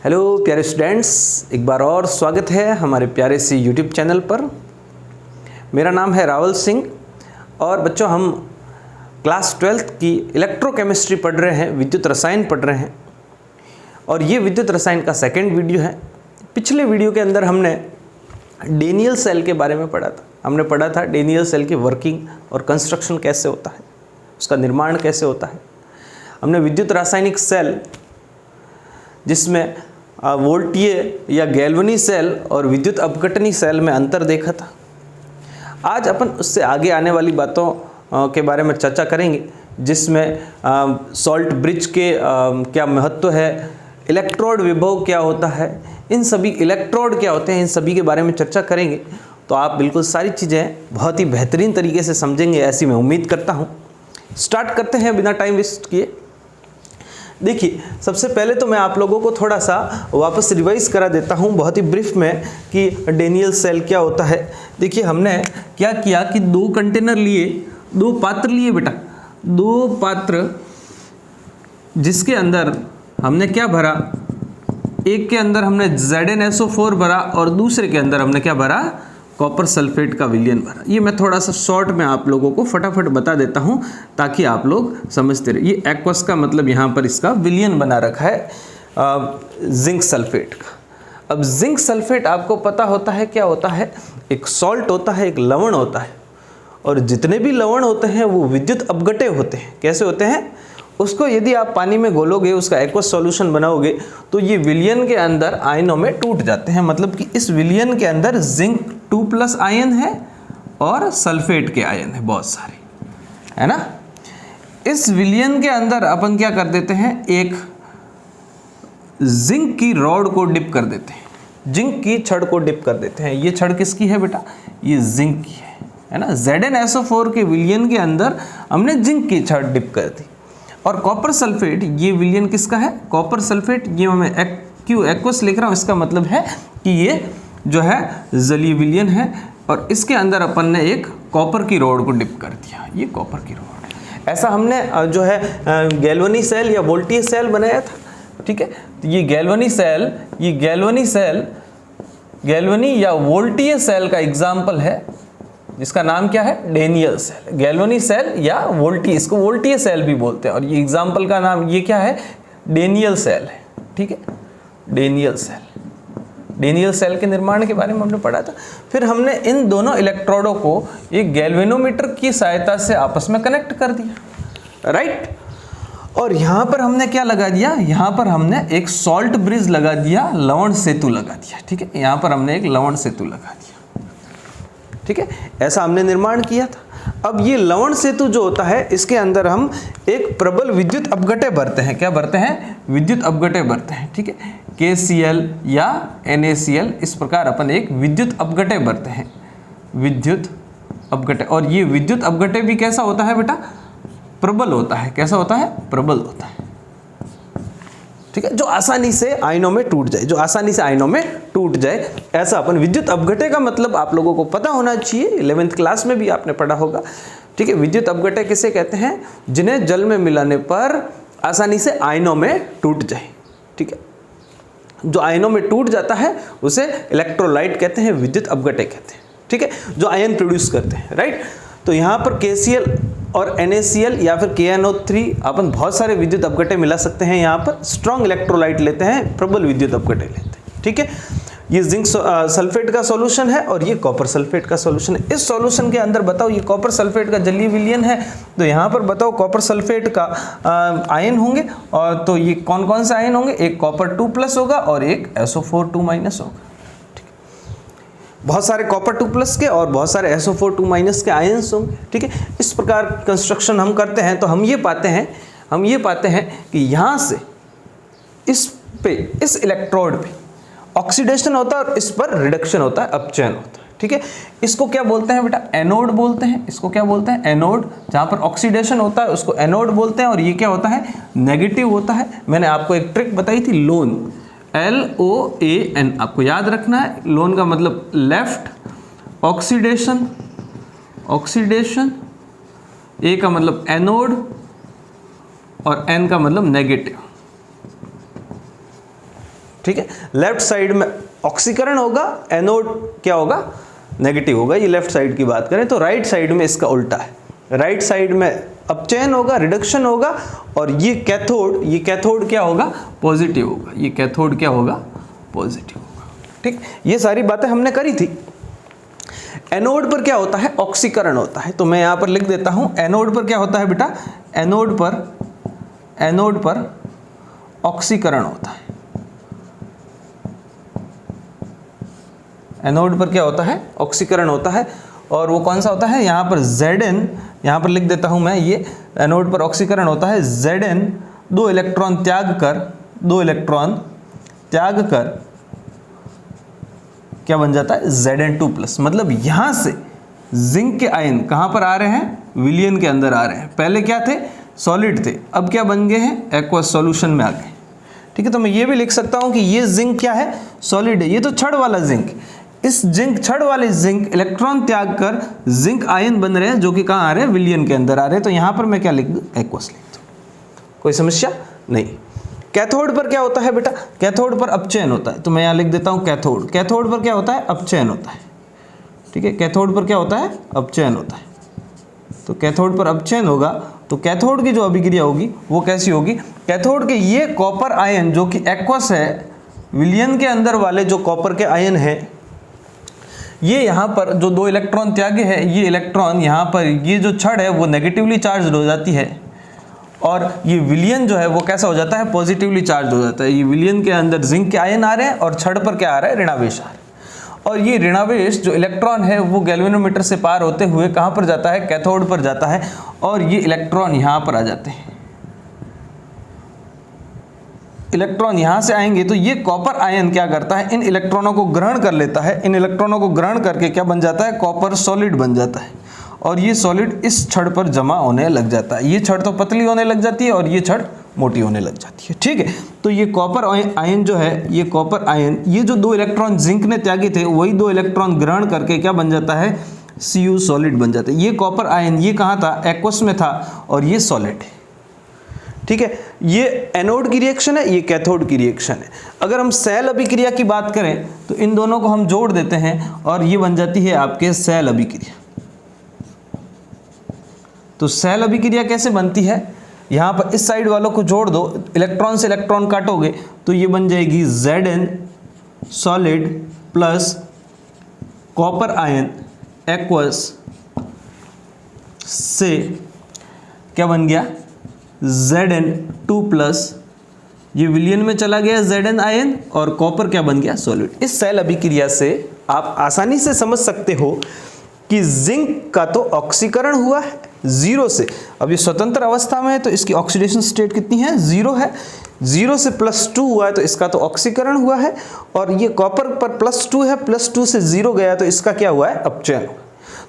Hello प्यारे students, एक बार और स्वागत है हमारे प्यारे सी यूट्यूब चैनल पर। मेरा नाम है रावल सिंह और बच्चों हम क्लास 12th की इलेक्ट्रोकेमिस्ट्री पढ़ रहे हैं, विद्युत रसायन पढ़ रहे हैं और ये विद्युत रसायन का सेकंड वीडियो है। पिछले वीडियो के अंदर हमने डेनियल सेल के बारे में पढ़ा था। हमने पढ़ा था डेनियल सेल की वर्किंग और कंस्ट्रक्शन कैसे होता है, उसका निर्माण कैसे होता है। हमने विद्युत रासायनिक सेल जिसमें वोल्टीय या गैल्वनी सेल और विद्युत अपघटनी सेल में अंतर देखा था। आज अपन उससे आगे आने वाली बातों के बारे में चर्चा करेंगे, जिसमें सॉल्ट ब्रिज के क्या महत्व है, इलेक्ट्रोड विभव क्या होता है, इन सभी इलेक्ट्रोड क्या होते हैं, इन सभी के बारे में चर्चा करेंगे। तो आप बिल्कुल सारी चीज़ें बहुत ही बेहतरीन तरीके से समझेंगे, ऐसी मैं उम्मीद करता हूँ। स्टार्ट करते हैं बिना टाइम वेस्ट किए। देखिए, सबसे पहले तो मैं आप लोगों को थोड़ा सा वापस रिवाइज करा देता हूँ बहुत ही ब्रीफ में कि डेनियल सेल क्या होता है। देखिए, हमने क्या किया कि दो कंटेनर लिए, दो पात्र लिए बेटा, दो पात्र जिसके अंदर हमने क्या भरा, एक के अंदर हमने ZnSO4 भरा और दूसरे के अंदर हमने क्या भरा, कॉपर सल्फेट का विलयन भरा। ये मैं थोड़ा सा शॉर्ट में आप लोगों को फटाफट बता देता हूँ ताकि आप लोग समझते रहे। ये एक्वस का मतलब यहाँ पर इसका विलयन बना रखा है जिंक सल्फेट का। अब जिंक सल्फेट आपको पता होता है क्या होता है, एक सॉल्ट होता है, एक लवण होता है और जितने भी लवण होते हैं वो विद्युत अपघटे होते हैं। कैसे होते हैं, उसको यदि आप पानी में घोलोगे, उसका एक्वस सॉल्यूशन बनाओगे तो ये विलयन के अंदर आयनों में टूट जाते हैं। मतलब कि इस विलयन के अंदर जिंक 2+ आयन है और सल्फेट के आयन है बहुत सारे, है ना। इस विलयन के अंदर अपन क्या कर देते हैं, एक जिंक की रॉड को डिप कर देते हैं, जिंक की छड़ को डिप कर देते हैं। ये छड़ किसकी है बेटा, ये जिंक की है ना। ZnSO4 के विलयन के अंदर हमने जिंक की छड़ डिप कर दी। और कॉपर सल्फेट, ये विलयन किसका है, कॉपर सल्फेट। ये मैं क्यों एक्वस लिख रहा हूँ, इसका मतलब है कि ये जो है जलीय विलयन है और इसके अंदर अपन ने एक कॉपर की रॉड को डिप कर दिया, ये कॉपर की रॉड। ऐसा हमने जो है गैल्वनी सेल या वोल्टीय सेल बनाया था, ठीक है। तो ये गैल्वनी सेल, ये गैल्वनी या वोल्टीय सेल का एग्जाम्पल है, जिसका नाम क्या है, डेनियल सेल। गैल्वनी सेल या वोल्टीय, इसको वोल्टीय सेल भी बोलते हैं। और ये एग्जाम्पल का नाम ये क्या है, डेनियल सेल है, ठीक है। डेनियल सेल, डेनियल सेल के निर्माण के बारे में हमने पढ़ा था। फिर हमने इन दोनों इलेक्ट्रोडों को एक गैल्वेनोमीटर की सहायता से आपस में कनेक्ट कर दिया, राइट। और यहाँ पर हमने क्या लगा दिया, यहाँ पर हमने एक सॉल्ट ब्रिज लगा दिया, लवण सेतु लगा दिया, ठीक है। यहाँ पर हमने एक लवण सेतु लगा दिया, ठीक है। ऐसा हमने निर्माण किया था। अब ये लवण सेतु जो होता है, इसके अंदर हम एक प्रबल विद्युत अपघटे भरते हैं। क्या भरते हैं, विद्युत अपघटे भरते हैं, ठीक है। KCl या NaCl, इस प्रकार अपन एक विद्युत अपघटे भरते हैं, विद्युत अपघटे। और ये विद्युत अपघटे भी कैसा होता है बेटा, प्रबल होता है। कैसा होता है, प्रबल होता है, ठीक है। जो आसानी से आयनों में टूट जाए, जो आसानी से आयनों में टूट जाए, ऐसा अपन विद्युत अपघटे का मतलब आप लोगों को पता होना चाहिए। 11th क्लास में भी आपने पढ़ा होगा, ठीक है। विद्युत अपघटे किसे कहते हैं, जिन्हें जल में मिलाने पर आसानी से आयनों में टूट जाए, ठीक है। जो आयनों में टूट जाता है उसे इलेक्ट्रोलाइट कहते हैं, विद्युत अपघटे कहते हैं, ठीक है, जो आयन प्रोड्यूस करते हैं, राइट। तो यहाँ पर KCl और NaCl या फिर KNO3 अपन बहुत सारे विद्युत अपघटे मिला सकते हैं। यहाँ पर स्ट्रॉन्ग इलेक्ट्रोलाइट लेते हैं, प्रबल विद्युत अपघटे लेते हैं, ठीक है। ये जिंक सल्फेट का सॉल्यूशन है और ये कॉपर सल्फेट का सॉल्यूशन है। इस सॉल्यूशन के अंदर बताओ, ये कॉपर सल्फेट का जलीय विलयन है, तो यहाँ पर बताओ कॉपर सल्फेट का आयन होंगे। और तो ये कौन कौन से आयन होंगे, एक कॉपर 2+ होगा और एक SO4 2- होगा, ठीक है। बहुत सारे कॉपर 2+ के और बहुत सारे SO4 2- के आयन्स होंगे, ठीक है। इस प्रकार कंस्ट्रक्शन हम करते हैं तो हम ये पाते हैं कि यहाँ से इस पे, इस इलेक्ट्रोड पे ऑक्सीडेशन होता है और इस पर रिडक्शन होता है, अपचयन होता है, ठीक है। इसको क्या बोलते हैं बेटा, एनोड बोलते हैं। इसको क्या बोलते हैं, एनोड। जहाँ पर ऑक्सीडेशन होता है उसको एनोड बोलते हैं। और ये क्या होता है, नेगेटिव होता है। मैंने आपको एक ट्रिक बताई थी, लोन, LOAN, आपको याद रखना है। लोन का मतलब लेफ्ट, ऑक्सीडेशन, ऑक्सीडेशन, ए का मतलब एनोड और N का मतलब नेगेटिव, ठीक है, लेफ्ट साइड में ऑक्सीकरण होगा, एनोड क्या होगा, नेगेटिव होगा। ये लेफ्ट साइड की बात करें तो राइट साइड में इसका उल्टा है, राइट साइड में अपचयन होगा, रिडक्शन होगा, और ये कैथोड क्या होगा, पॉजिटिव होगा। ये कैथोड क्या होगा, पॉजिटिव होगा। ठीक, ये सारी बातें हमने करी थी। एनोड पर क्या होता है, ऑक्सीकरण होता है। तो मैं यहां पर लिख देता हूं, एनोड पर क्या होता है बेटा, एनोड पर ऑक्सीकरण होता है। एनोड पर क्या होता है, ऑक्सीकरण होता है। और वो कौन सा होता है, यहाँ पर Zn, यहाँ पर लिख देता हूँ मैं, ये एनोड पर ऑक्सीकरण होता है। Zn 2 इलेक्ट्रॉन त्याग कर क्या बन जाता है, Zn2+। मतलब यहाँ से जिंक के आयन कहाँ पर आ रहे हैं, विलियन के अंदर आ रहे हैं। पहले क्या थे, सॉलिड थे, अब क्या बन गए हैं, एक्वस सॉल्यूशन में आ गए। ठीक है, तो मैं ये भी लिख सकता हूँ कि ये जिंक क्या है, सॉलिड है। ये तो छड़ वाला जिंक, इस छड़ वाले जिंक इलेक्ट्रॉन त्याग कर जिंक आयन बन रहे हैं, जो कि कहाँ आ रहे हैं, विलियन के अंदर आ रहे हैं। तो यहाँ पर मैं क्या लिख दूँ, एक्वस लिख दूँ, कोई समस्या नहीं। कैथोड पर क्या होता है बेटा, कैथोड पर अपचयन होता है। तो मैं यहाँ लिख देता हूँ कैथोड पर क्या होता है, अपचयन होता है। ठीक है, कैथोड पर क्या होता है, अपचयन होता है। तो कैथोड पर अपचयन होगा तो कैथोड की जो अभिक्रिया होगी वो कैसी होगी, कैथोड के ये कॉपर आयन जो कि एक्वस है, विलियन के अंदर वाले जो कॉपर के आयन हैं, ये यहाँ पर जो 2 इलेक्ट्रॉन त्यागे हैं, ये इलेक्ट्रॉन यहाँ पर ये जो छड़ है वो नेगेटिवली चार्ज हो जाती है, और ये विलियन जो है वो कैसा हो जाता है, पॉजिटिवली चार्ज हो जाता है। ये विलियन के अंदर जिंक के आयन आ रहे हैं और छड़ पर क्या आ रहा है, ऋणावेश आ रहा है। और ये ऋणावेश जो इलेक्ट्रॉन है वो गैल्वेनोमीटर से पार होते हुए कहाँ पर जाता है, कैथोड पर जाता है, और ये इलेक्ट्रॉन यहाँ पर आ जाते हैं। इलेक्ट्रॉन यहाँ से आएंगे तो ये कॉपर आयन क्या करता है, इन इलेक्ट्रॉनों को ग्रहण कर लेता है। इन इलेक्ट्रॉनों को ग्रहण करके क्या बन जाता है, कॉपर सॉलिड बन जाता है, और ये सॉलिड इस छड़ पर जमा होने लग जाता है। ये छड़ तो पतली होने लग जाती है और ये छड़ मोटी होने लग जाती है। ठीक है, तो ये कॉपर आयन जो है, ये कॉपर आयन, ये जो 2 इलेक्ट्रॉन जिंक ने त्यागे थे वही 2 इलेक्ट्रॉन ग्रहण करके क्या बन जाता है, Cu सॉलिड बन जाता है। ये कॉपर आयन ये कहाँ था, एक्वस में था, और ये सॉलिड है। ठीक है, ये एनोड की रिएक्शन है, ये कैथोड की रिएक्शन है। अगर हम सेल अभिक्रिया की बात करें तो इन दोनों को हम जोड़ देते हैं और ये बन जाती है आपके सेल अभिक्रिया। तो सेल अभिक्रिया कैसे बनती है, यहाँ पर इस साइड वालों को जोड़ दो, इलेक्ट्रॉन से इलेक्ट्रॉन काटोगे तो ये बन जाएगी Zn solid plus copper ion aqueous से क्या बन गया, Zn2+। ये विलियन में चला गया Zn आयन, और कॉपर क्या बन गया, सॉलिड। इस सेल अभिक्रिया से आप आसानी से समझ सकते हो कि जिंक का तो ऑक्सीकरण हुआ है 0 से। अब ये स्वतंत्र अवस्था में है तो इसकी ऑक्सीडेशन स्टेट कितनी है, 0 है। 0 से +2 हुआ है तो इसका तो ऑक्सीकरण हुआ है, और ये कॉपर पर +2 है, +2 से 0 गया तो इसका क्या हुआ है, अपचयन।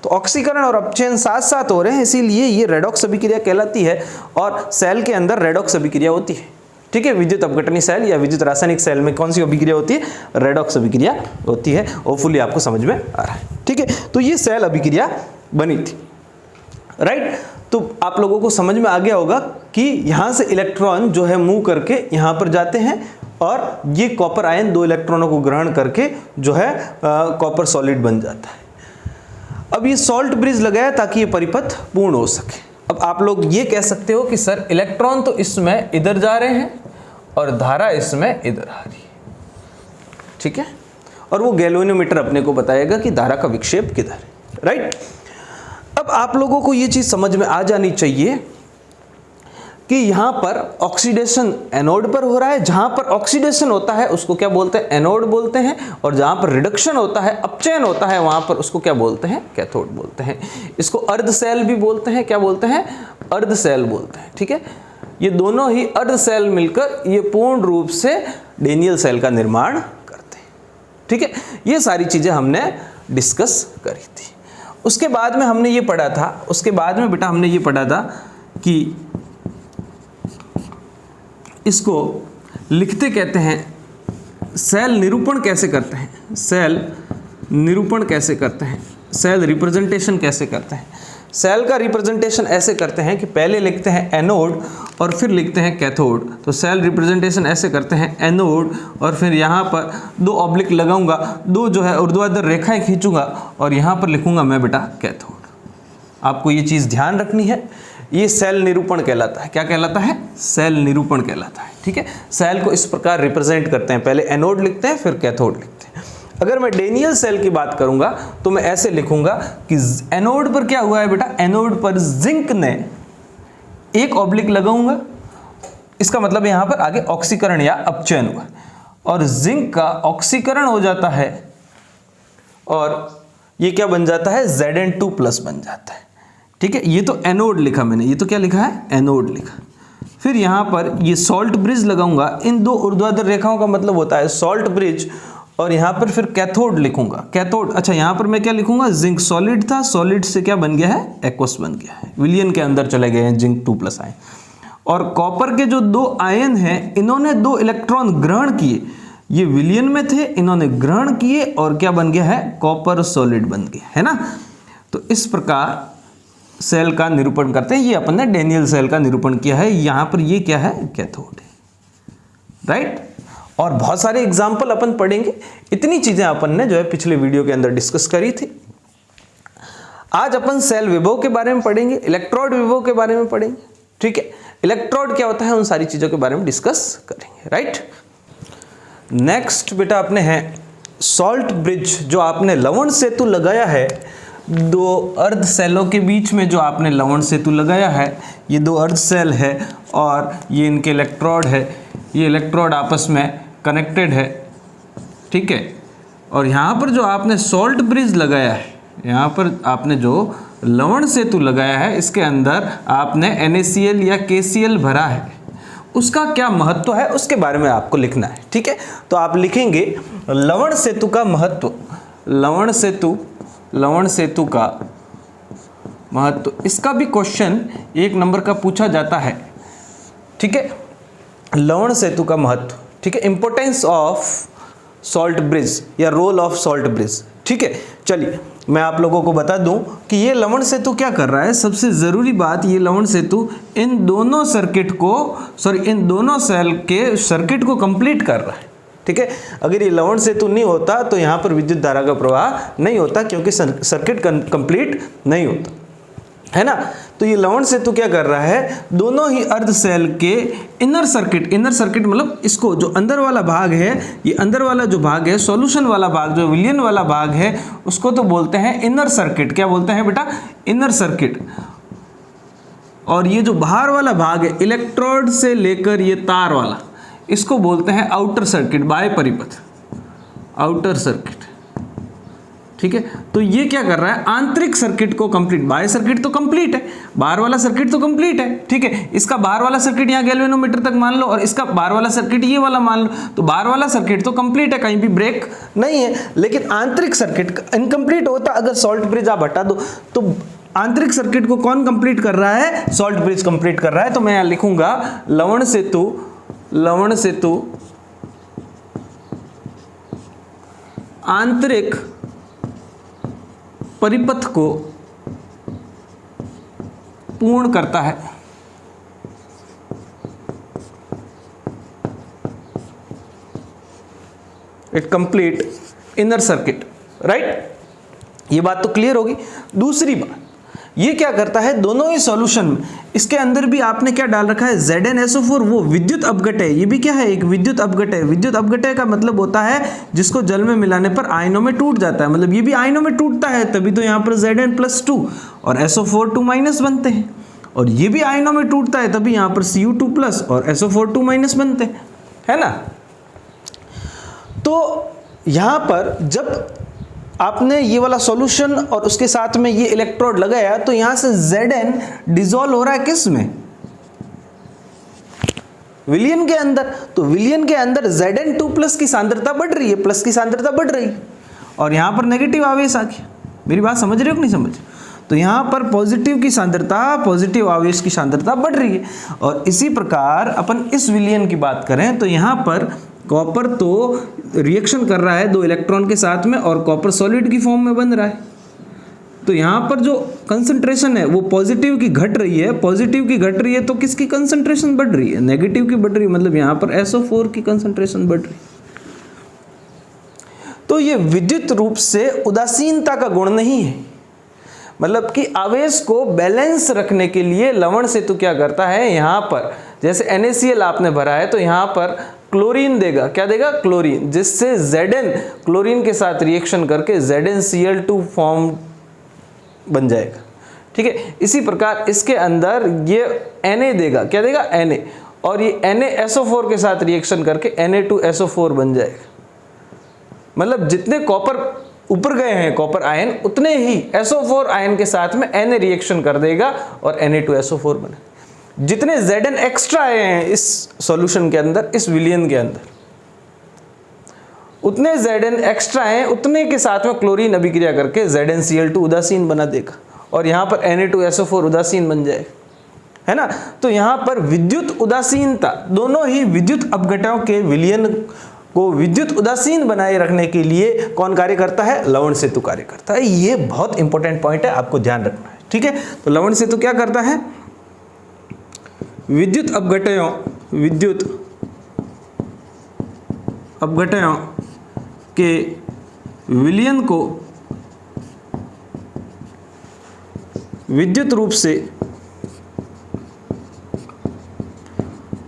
तो ऑक्सीकरण और अपचयन साथ साथ हो रहे हैं, इसीलिए ये रेडॉक्स अभिक्रिया कहलाती है, और सेल के अंदर रेडॉक्स अभिक्रिया होती है। ठीक है, विद्युत अपघटनी सेल या विद्युत रासायनिक सेल में कौन सी अभिक्रिया होती है, रेडॉक्स अभिक्रिया होती है। होपफुली आपको समझ में आ रहा है। ठीक है, तो ये सेल अभिक्रिया बनी थी, राइट। तो आप लोगों को समझ में आ गया होगा कि यहाँ से इलेक्ट्रॉन जो है मूव करके यहाँ पर जाते हैं, और ये कॉपर आयन 2 इलेक्ट्रॉनों को ग्रहण करके जो है कॉपर सॉलिड बन जाता है। अब ये सॉल्ट ब्रिज लगाया ताकि ये परिपथ पूर्ण हो सके। अब आप लोग ये कह सकते हो कि सर इलेक्ट्रॉन तो इसमें इधर जा रहे हैं और धारा इसमें इधर आ रही है, ठीक है, और वो गैल्वेनोमीटर अपने को बताएगा कि धारा का विक्षेप किधर है, राइट। अब आप लोगों को ये चीज समझ में आ जानी चाहिए कि यहां पर ऑक्सीडेशन एनोड पर हो रहा है। जहां पर ऑक्सीडेशन होता है उसको क्या बोलते हैं, एनोड बोलते हैं, और जहां पर रिडक्शन होता है, अपचयन होता है, वहां पर उसको क्या बोलते हैं, कैथोड बोलते हैं। इसको अर्ध सेल भी बोलते हैं, क्या बोलते हैं, अर्ध सेल बोलते हैं। ठीक है, ये दोनों ही अर्ध सेल मिलकर ये पूर्ण रूप से डेनियल सेल का निर्माण करते हैं। ठीक है, ये सारी चीजें हमने डिस्कस करी थी। उसके बाद में हमने ये पढ़ा था, उसके बाद में बेटा हमने ये पढ़ा था कि इसको लिखते कहते हैं, सेल निरूपण कैसे करते हैं, सेल निरूपण कैसे करते हैं, सेल रिप्रेजेंटेशन कैसे करते हैं। सेल का रिप्रेजेंटेशन ऐसे करते हैं कि पहले लिखते हैं एनोड और फिर लिखते हैं कैथोड। तो सेल रिप्रेजेंटेशन ऐसे करते हैं एनोड, और फिर यहाँ पर 2 ऑब्लिक लगाऊंगा, 2 जो है ऊर्ध्वाधर रेखाएं खींचूंगा और यहाँ पर लिखूंगा मैं बेटा कैथोड। आपको ये चीज़ ध्यान रखनी है, ये सेल निरूपण कहलाता है। क्या कहलाता है? सेल निरूपण कहलाता है। ठीक है, सेल को इस प्रकार रिप्रेजेंट करते हैं, पहले एनोड लिखते हैं फिर कैथोड लिखते हैं। अगर मैं डेनियल सेल की बात करूंगा तो मैं ऐसे लिखूंगा कि एनोड पर क्या हुआ है बेटा, एनोड पर जिंक ने 1 ऑब्लिक लगाऊंगा, इसका मतलब यहां पर आगे ऑक्सीकरण या अपचयन हुआ, और जिंक का ऑक्सीकरण हो जाता है और ये क्या बन जाता है, Zn2+ बन जाता है। ठीक है, ये तो एनोड लिखा मैंने, ये तो क्या लिखा है, एनोड लिखा। फिर यहां पर ये सॉल्ट ब्रिज लगाऊंगा, इन 2 ऊर्ध्वाधर रेखाओं का मतलब होता है सॉल्ट ब्रिज, और यहां पर फिर कैथोड लिखूंगा। कैथोड, अच्छा यहां पर मैं क्या लिखूंगा, जिंक सॉलिड था, सॉलिड से क्या बन गया है, एक्वस बन गया है, विलियन के अंदर चले गए हैं जिंक 2+ आयन। और कॉपर के जो 2 आयन हैं, इन्होंने 2 इलेक्ट्रॉन ग्रहण किए, ये विलियन में थे, इन्होंने ग्रहण किए और क्या बन गया है, कॉपर सॉलिड बन गया है ना। तो इस प्रकार सेल का निरूपण करते हैं। ये अपन ने डेनियल सेल का निरूपण किया है। यहां पर ये क्या है, कैथोड है, राइट। और बहुत सारे एग्जाम्पल अपन पढ़ेंगे, इतनी चीजें अपन ने जो है पिछले वीडियो के अंदर डिस्कस करी थी। आज अपन सेल विभव के बारे में पढ़ेंगे, इलेक्ट्रोड विभव के बारे में पढ़ेंगे। ठीक है, इलेक्ट्रोड क्या होता है, उन सारी चीजों के बारे में डिस्कस करेंगे, राइट। नेक्स्ट बेटा अपने हैं सॉल्ट ब्रिज, जो आपने लवण सेतु लगाया है 2 अर्ध सेलों के बीच में, जो आपने लवण सेतु लगाया है, ये 2 अर्ध सेल है और ये इनके इलेक्ट्रोड है, ये इलेक्ट्रोड आपस में कनेक्टेड है। ठीक है, और यहाँ पर जो आपने सॉल्ट ब्रिज लगाया है, यहाँ पर आपने जो लवण सेतु लगाया है, इसके अंदर आपने NaCl या KCl भरा है, उसका क्या महत्व है उसके बारे में आपको लिखना है। ठीक है, तो आप लिखेंगे लवण सेतु का महत्व, लवण सेतु का महत्व, इसका भी क्वेश्चन 1 नंबर का पूछा जाता है। ठीक है, लवण सेतु का महत्व, ठीक है, इंपॉर्टेंस ऑफ सॉल्ट ब्रिज या रोल ऑफ सॉल्ट ब्रिज। ठीक है, चलिए मैं आप लोगों को बता दूं कि ये लवण सेतु क्या कर रहा है। सबसे ज़रूरी बात, ये लवण सेतु इन दोनों सेल के सर्किट को कंप्लीट कर रहा है। ठीक है, अगर ये लवण सेतु नहीं होता तो यहाँ पर विद्युत धारा का प्रवाह नहीं होता, क्योंकि सर्किट कंप्लीट नहीं होता है ना। तो ये लवण सेतु क्या कर रहा है, दोनों ही अर्ध सेल के इनर सर्किट मतलब इसको जो अंदर वाला भाग है, ये अंदर वाला जो भाग है, सॉल्यूशन वाला भाग, जो विलियन वाला भाग है, उसको तो बोलते हैं इनर सर्किट। क्या बोलते हैं बेटा, इनर सर्किट। और ये जो बाहर वाला भाग है, इलेक्ट्रोड से लेकर ये तार वाला, इसको बोलते हैं आउटर सर्किट, बाह्य परिपथ, आउटर सर्किट। ठीक है, तो ये क्या कर रहा है, आंतरिक सर्किट को कंप्लीट, बाह्य सर्किट तो कंप्लीट है, बाहर वाला सर्किट तो कंप्लीट है। ठीक है, इसका बाहर वाला सर्किट यहाँ गैल्वेनोमीटर तक मान लो, और इसका बाहर वाला सर्किट ये वाला मान लो, तो बाहर वाला सर्किट तो कंप्लीट है, कहीं भी ब्रेक नहीं है। लेकिन आंतरिक सर्किट इनकम्प्लीट होता अगर सॉल्ट ब्रिज आप हटा दो, तो आंतरिक सर्किट को कौन कंप्लीट कर रहा है, सॉल्ट ब्रिज कंप्लीट कर रहा है। तो मैं यहाँ लिखूंगा लवण सेतु आंतरिक परिपथ को पूर्ण करता है। It complete inner circuit, right. ये बात तो क्लियर होगी। दूसरी बात, ये क्या करता है, दोनों ही सॉल्यूशन में, इसके अंदर भी आपने क्या डाल रखा है, ZnSO4, वो विद्युत अपघटय। ये भी क्या है, एक विद्युत अपघटय। विद्युत अपघटय का मतलब होता है जिसको जल में मिलाने पर आयनों में टूट जाता है, मतलब ये भी आयनों में टूटता है, तभी तो यहाँ पर Zn+2 और SO4 2- बनते हैं। और ये भी आयनों में टूटता है, तभी यहाँ पर Cu2+ और SO4 2- बनते हैं, है ना। तो यहाँ पर जब आपने ये वाला सॉल्यूशन और उसके साथ में ये इलेक्ट्रोड लगाया, तो यहां से Zn डिसॉल्व हो रहा है किस में, विलियन के अंदर। तो विलियन के अंदर Zn2+ की सांद्रता बढ़ रही है, प्लस की सांद्रता बढ़ रही है, और यहां पर नेगेटिव आवेश आ गया। मेरी बात समझ रहे हो कि नहीं समझ। तो यहां पर पॉजिटिव की सांद्रता, पॉजिटिव आवेश की सांद्रता बढ़ रही है। और इसी प्रकार अपन इस विलियन की बात करें तो यहां पर कॉपर तो रिएक्शन कर रहा है 2 इलेक्ट्रॉन के साथ में, और कॉपर सॉलिड की फॉर्म में बन रहा है, तो यहाँ पर जो कंसंट्रेशन है वो पॉजिटिव की घट रही है, पॉजिटिव की घट रही है तो किसकी कंसंट्रेशन बढ़ रही है, नेगेटिव की बढ़ रही है, मतलब यहाँ पर SO4 की कंसंट्रेशन बढ़ रही है। तो ये विद्युत रूप से उदासीनता का गुण नहीं है, मतलब कि आवेश को बैलेंस रखने के लिए लवण सेतु क्या करता है, यहाँ पर जैसे NaCl आपने भरा है तो यहाँ पर क्लोरीन देगा, क्या देगा, क्लोरीन, जिससे Zn क्लोरीन के साथ रिएक्शन करके ZnCl2 फॉर्म बन जाएगा। ठीक है, इसी प्रकार इसके अंदर ये Na देगा, क्या देगा, Na, और ये NaSO4 के साथ रिएक्शन करके Na2SO4 बन जाएगा। मतलब जितने कॉपर ऊपर गए हैं कॉपर आयन, उतने ही SO4 आयन के साथ में Na रिएक्शन कर देगा और Na2SO4 बने। जितने Zn एक्स्ट्रा आए हैं इस सॉल्यूशन के अंदर, इस विलयन के अंदर, उतने Zn एक्स्ट्रा हैं, उतने के साथ में क्लोरीन अभिक्रिया करके ZnCl2 उदासीन बना देगा और यहाँ पर Na2SO4 उदासीन बन जाएगा, है ना। तो यहाँ पर विद्युत उदासीनता, दोनों ही विद्युत अपघटकों के विलयन को विद्युत उदासीन बनाए रखने के लिए कौन कार्य करता है, लवण सेतु कार्य करता है। ये बहुत इंपॉर्टेंट पॉइंट है, आपको ध्यान रखना है। ठीक है, तो लवण सेतु क्या करता है, विद्युत अपघटकों के विलयन को विद्युत रूप से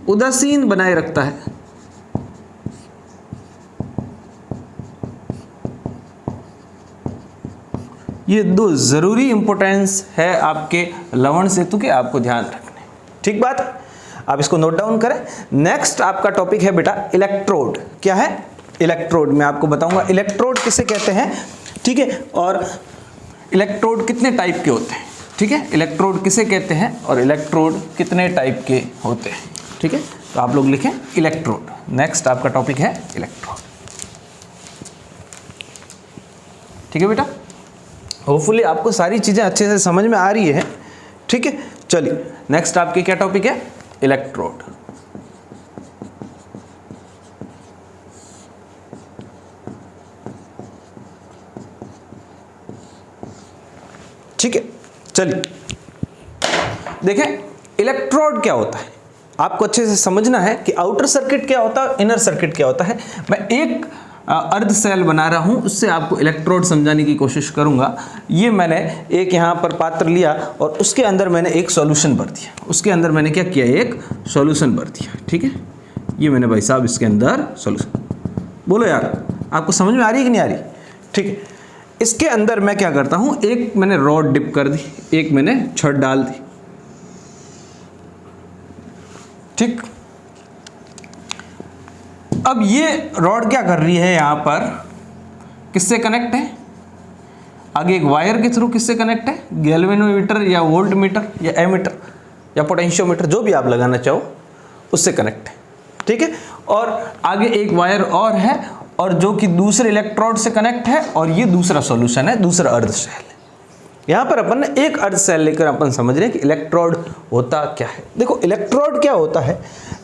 उदासीन बनाए रखता है। ये दो जरूरी इंपॉर्टेंस है आपके लवण सेतु के, आपको ध्यान रखने। ठीक बात है, आप इसको नोट डाउन करें। नेक्स्ट आपका टॉपिक है बेटा इलेक्ट्रोड। क्या है, इलेक्ट्रोड। मैं आपको बताऊंगा इलेक्ट्रोड किसे कहते हैं, ठीक है, और इलेक्ट्रोड कितने टाइप के होते हैं। ठीक है, इलेक्ट्रोड किसे कहते हैं और इलेक्ट्रोड कितने टाइप के होते हैं। ठीक है, तो आप लोग लिखें इलेक्ट्रोड। नेक्स्ट आपका टॉपिक है इलेक्ट्रोड। ठीक है बेटा, होपफुली आपको सारी चीजें अच्छे से समझ में आ रही है। ठीक है, चलिए नेक्स्ट आपके क्या टॉपिक है, इलेक्ट्रोड। ठीक है, चलिए देखें इलेक्ट्रोड क्या होता है। आपको अच्छे से समझना है कि आउटर सर्किट क्या होता है, इनर सर्किट क्या होता है। मैं एक अर्ध सेल बना रहा हूं, उससे आपको इलेक्ट्रोड समझाने की कोशिश करूंगा। ये मैंने एक यहां पर पात्र लिया और उसके अंदर मैंने एक सॉल्यूशन भर दिया। उसके अंदर मैंने क्या किया, एक सॉल्यूशन भर दिया। ठीक है, ये मैंने भाई साहब इसके अंदर सॉल्यूशन, बोलो यार आपको समझ में आ रही है कि नहीं आ रही। ठीक है, इसके अंदर मैं क्या करता हूं, एक मैंने रॉड डिप कर दी, एक मैंने छड़ डाल दी। ठीक, अब ये रॉड क्या कर रही है, यहां पर किससे कनेक्ट है, आगे एक वायर के थ्रू किससे कनेक्ट है, गैल्वेनोमीटर या वोल्ट मीटर या एमीटर या पोटेंशियोमीटर, जो भी आप लगाना चाहो उससे कनेक्ट है। ठीक है, और आगे एक वायर और है और जो कि दूसरे इलेक्ट्रोड से कनेक्ट है, और ये दूसरा सॉल्यूशन है, दूसरा अर्ध सेल है। यहां पर अपन ने एक अर्ध सेल लेकर अपन समझ रहे हैं कि इलेक्ट्रोड होता क्या है। देखो इलेक्ट्रोड क्या होता है,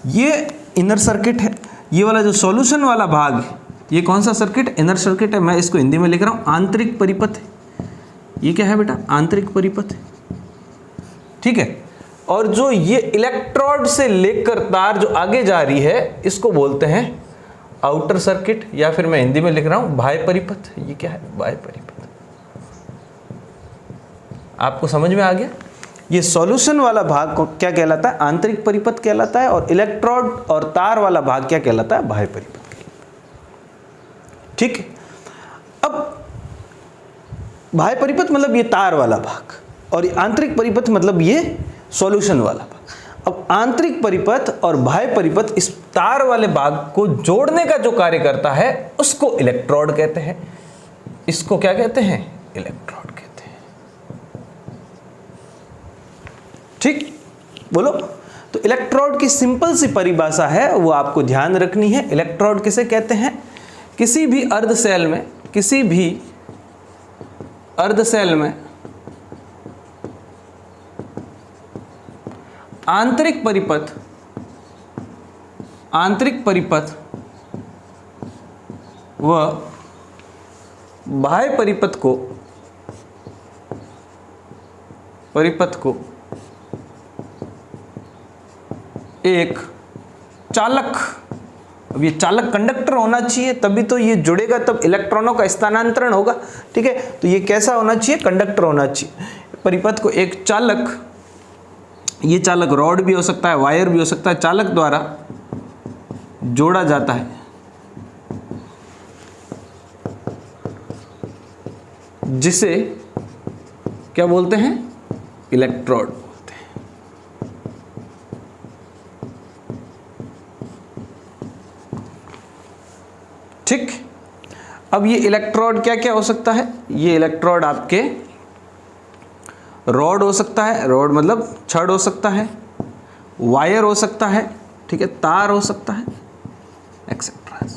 ये इनर सर्किट है, ये वाला जो सॉल्यूशन वाला भाग है, ये कौन सा सर्किट, इनर सर्किट है। मैं इसको हिंदी में लिख रहा हूं आंतरिक परिपथ है। ये क्या है बेटा, आंतरिक परिपथ है। ठीक है, और जो ये इलेक्ट्रोड से लेकर तार जो आगे जा रही है, इसको बोलते हैं आउटर सर्किट, या फिर मैं हिंदी में लिख रहा हूं बाह्य परिपथ। ये क्या है, बाह्य परिपथ। आपको समझ में आ गया। ये सॉल्यूशन वाला भाग को क्या कहलाता है, आंतरिक परिपथ कहलाता है, और इलेक्ट्रोड और तार वाला भाग क्या कहलाता है, बाह्य परिपथ। ठीक है, अब बाह्य परिपथ मतलब ये तार वाला भाग, और आंतरिक परिपथ मतलब ये सॉल्यूशन वाला भाग। अब आंतरिक परिपथ और बाह्य परिपथ इस तार वाले भाग को जोड़ने का जो कार्य करता है उसको इलेक्ट्रोड कहते हैं। इसको क्या कहते हैं, इलेक्ट्रोड कहते हैं। ठीक, बोलो। तो इलेक्ट्रोड की सिंपल सी परिभाषा है, वो आपको ध्यान रखनी है। इलेक्ट्रोड किसे कहते हैं, किसी भी अर्ध सेल में, किसी भी अर्ध सेल में आंतरिक परिपथ व बाह्य परिपथ को परिपथ को एक चालक, अब ये चालक कंडक्टर होना चाहिए, तभी तो ये जुड़ेगा, तब इलेक्ट्रॉनों का स्थानांतरण होगा। ठीक है, तो ये कैसा होना चाहिए? कंडक्टर होना चाहिए। परिपथ को एक चालक, ये चालक रॉड भी हो सकता है, वायर भी हो सकता है, चालक द्वारा जोड़ा जाता है, जिसे क्या बोलते हैं? इलेक्ट्रोड बोलते हैं। ठीक, अब ये इलेक्ट्रोड क्या क्या हो सकता है? ये इलेक्ट्रोड आपके रॉड हो सकता है, रॉड मतलब छड़ हो सकता है, वायर हो सकता है, ठीक है, तार हो सकता है, एक्सेट्रा।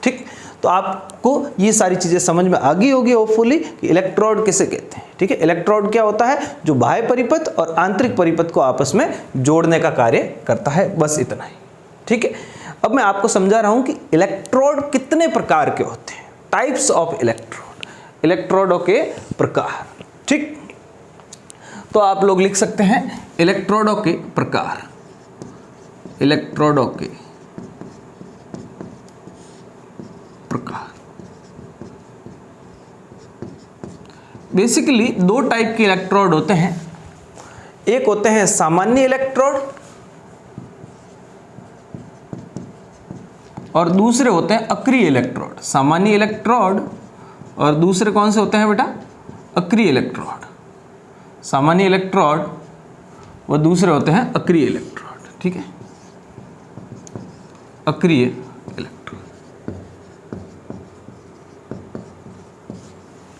ठीक, तो आपको ये सारी चीजें समझ में आ गई होगी होपफुली कि इलेक्ट्रोड किसे कहते हैं। ठीक है, इलेक्ट्रोड क्या होता है? जो बाह्य परिपथ और आंतरिक परिपथ को आपस में जोड़ने का कार्य करता है, बस इतना ही। ठीक है, अब मैं आपको समझा रहा हूं कि इलेक्ट्रोड कितने प्रकार के होते हैं, टाइप्स ऑफ इलेक्ट्रोड, इलेक्ट्रोडों के प्रकार। ठीक, तो आप लोग लिख सकते हैं इलेक्ट्रोडों के प्रकार, इलेक्ट्रोडों के प्रकार। बेसिकली दो टाइप के इलेक्ट्रोड होते हैं, एक होते हैं सामान्य इलेक्ट्रोड और दूसरे होते हैं अक्रिय इलेक्ट्रोड। सामान्य इलेक्ट्रोड और दूसरे कौन से होते हैं बेटा? अक्रिय इलेक्ट्रोड। सामान्य इलेक्ट्रोड व दूसरे होते हैं अक्रिय इलेक्ट्रोड। ठीक है, अक्रिय इलेक्ट्रोड।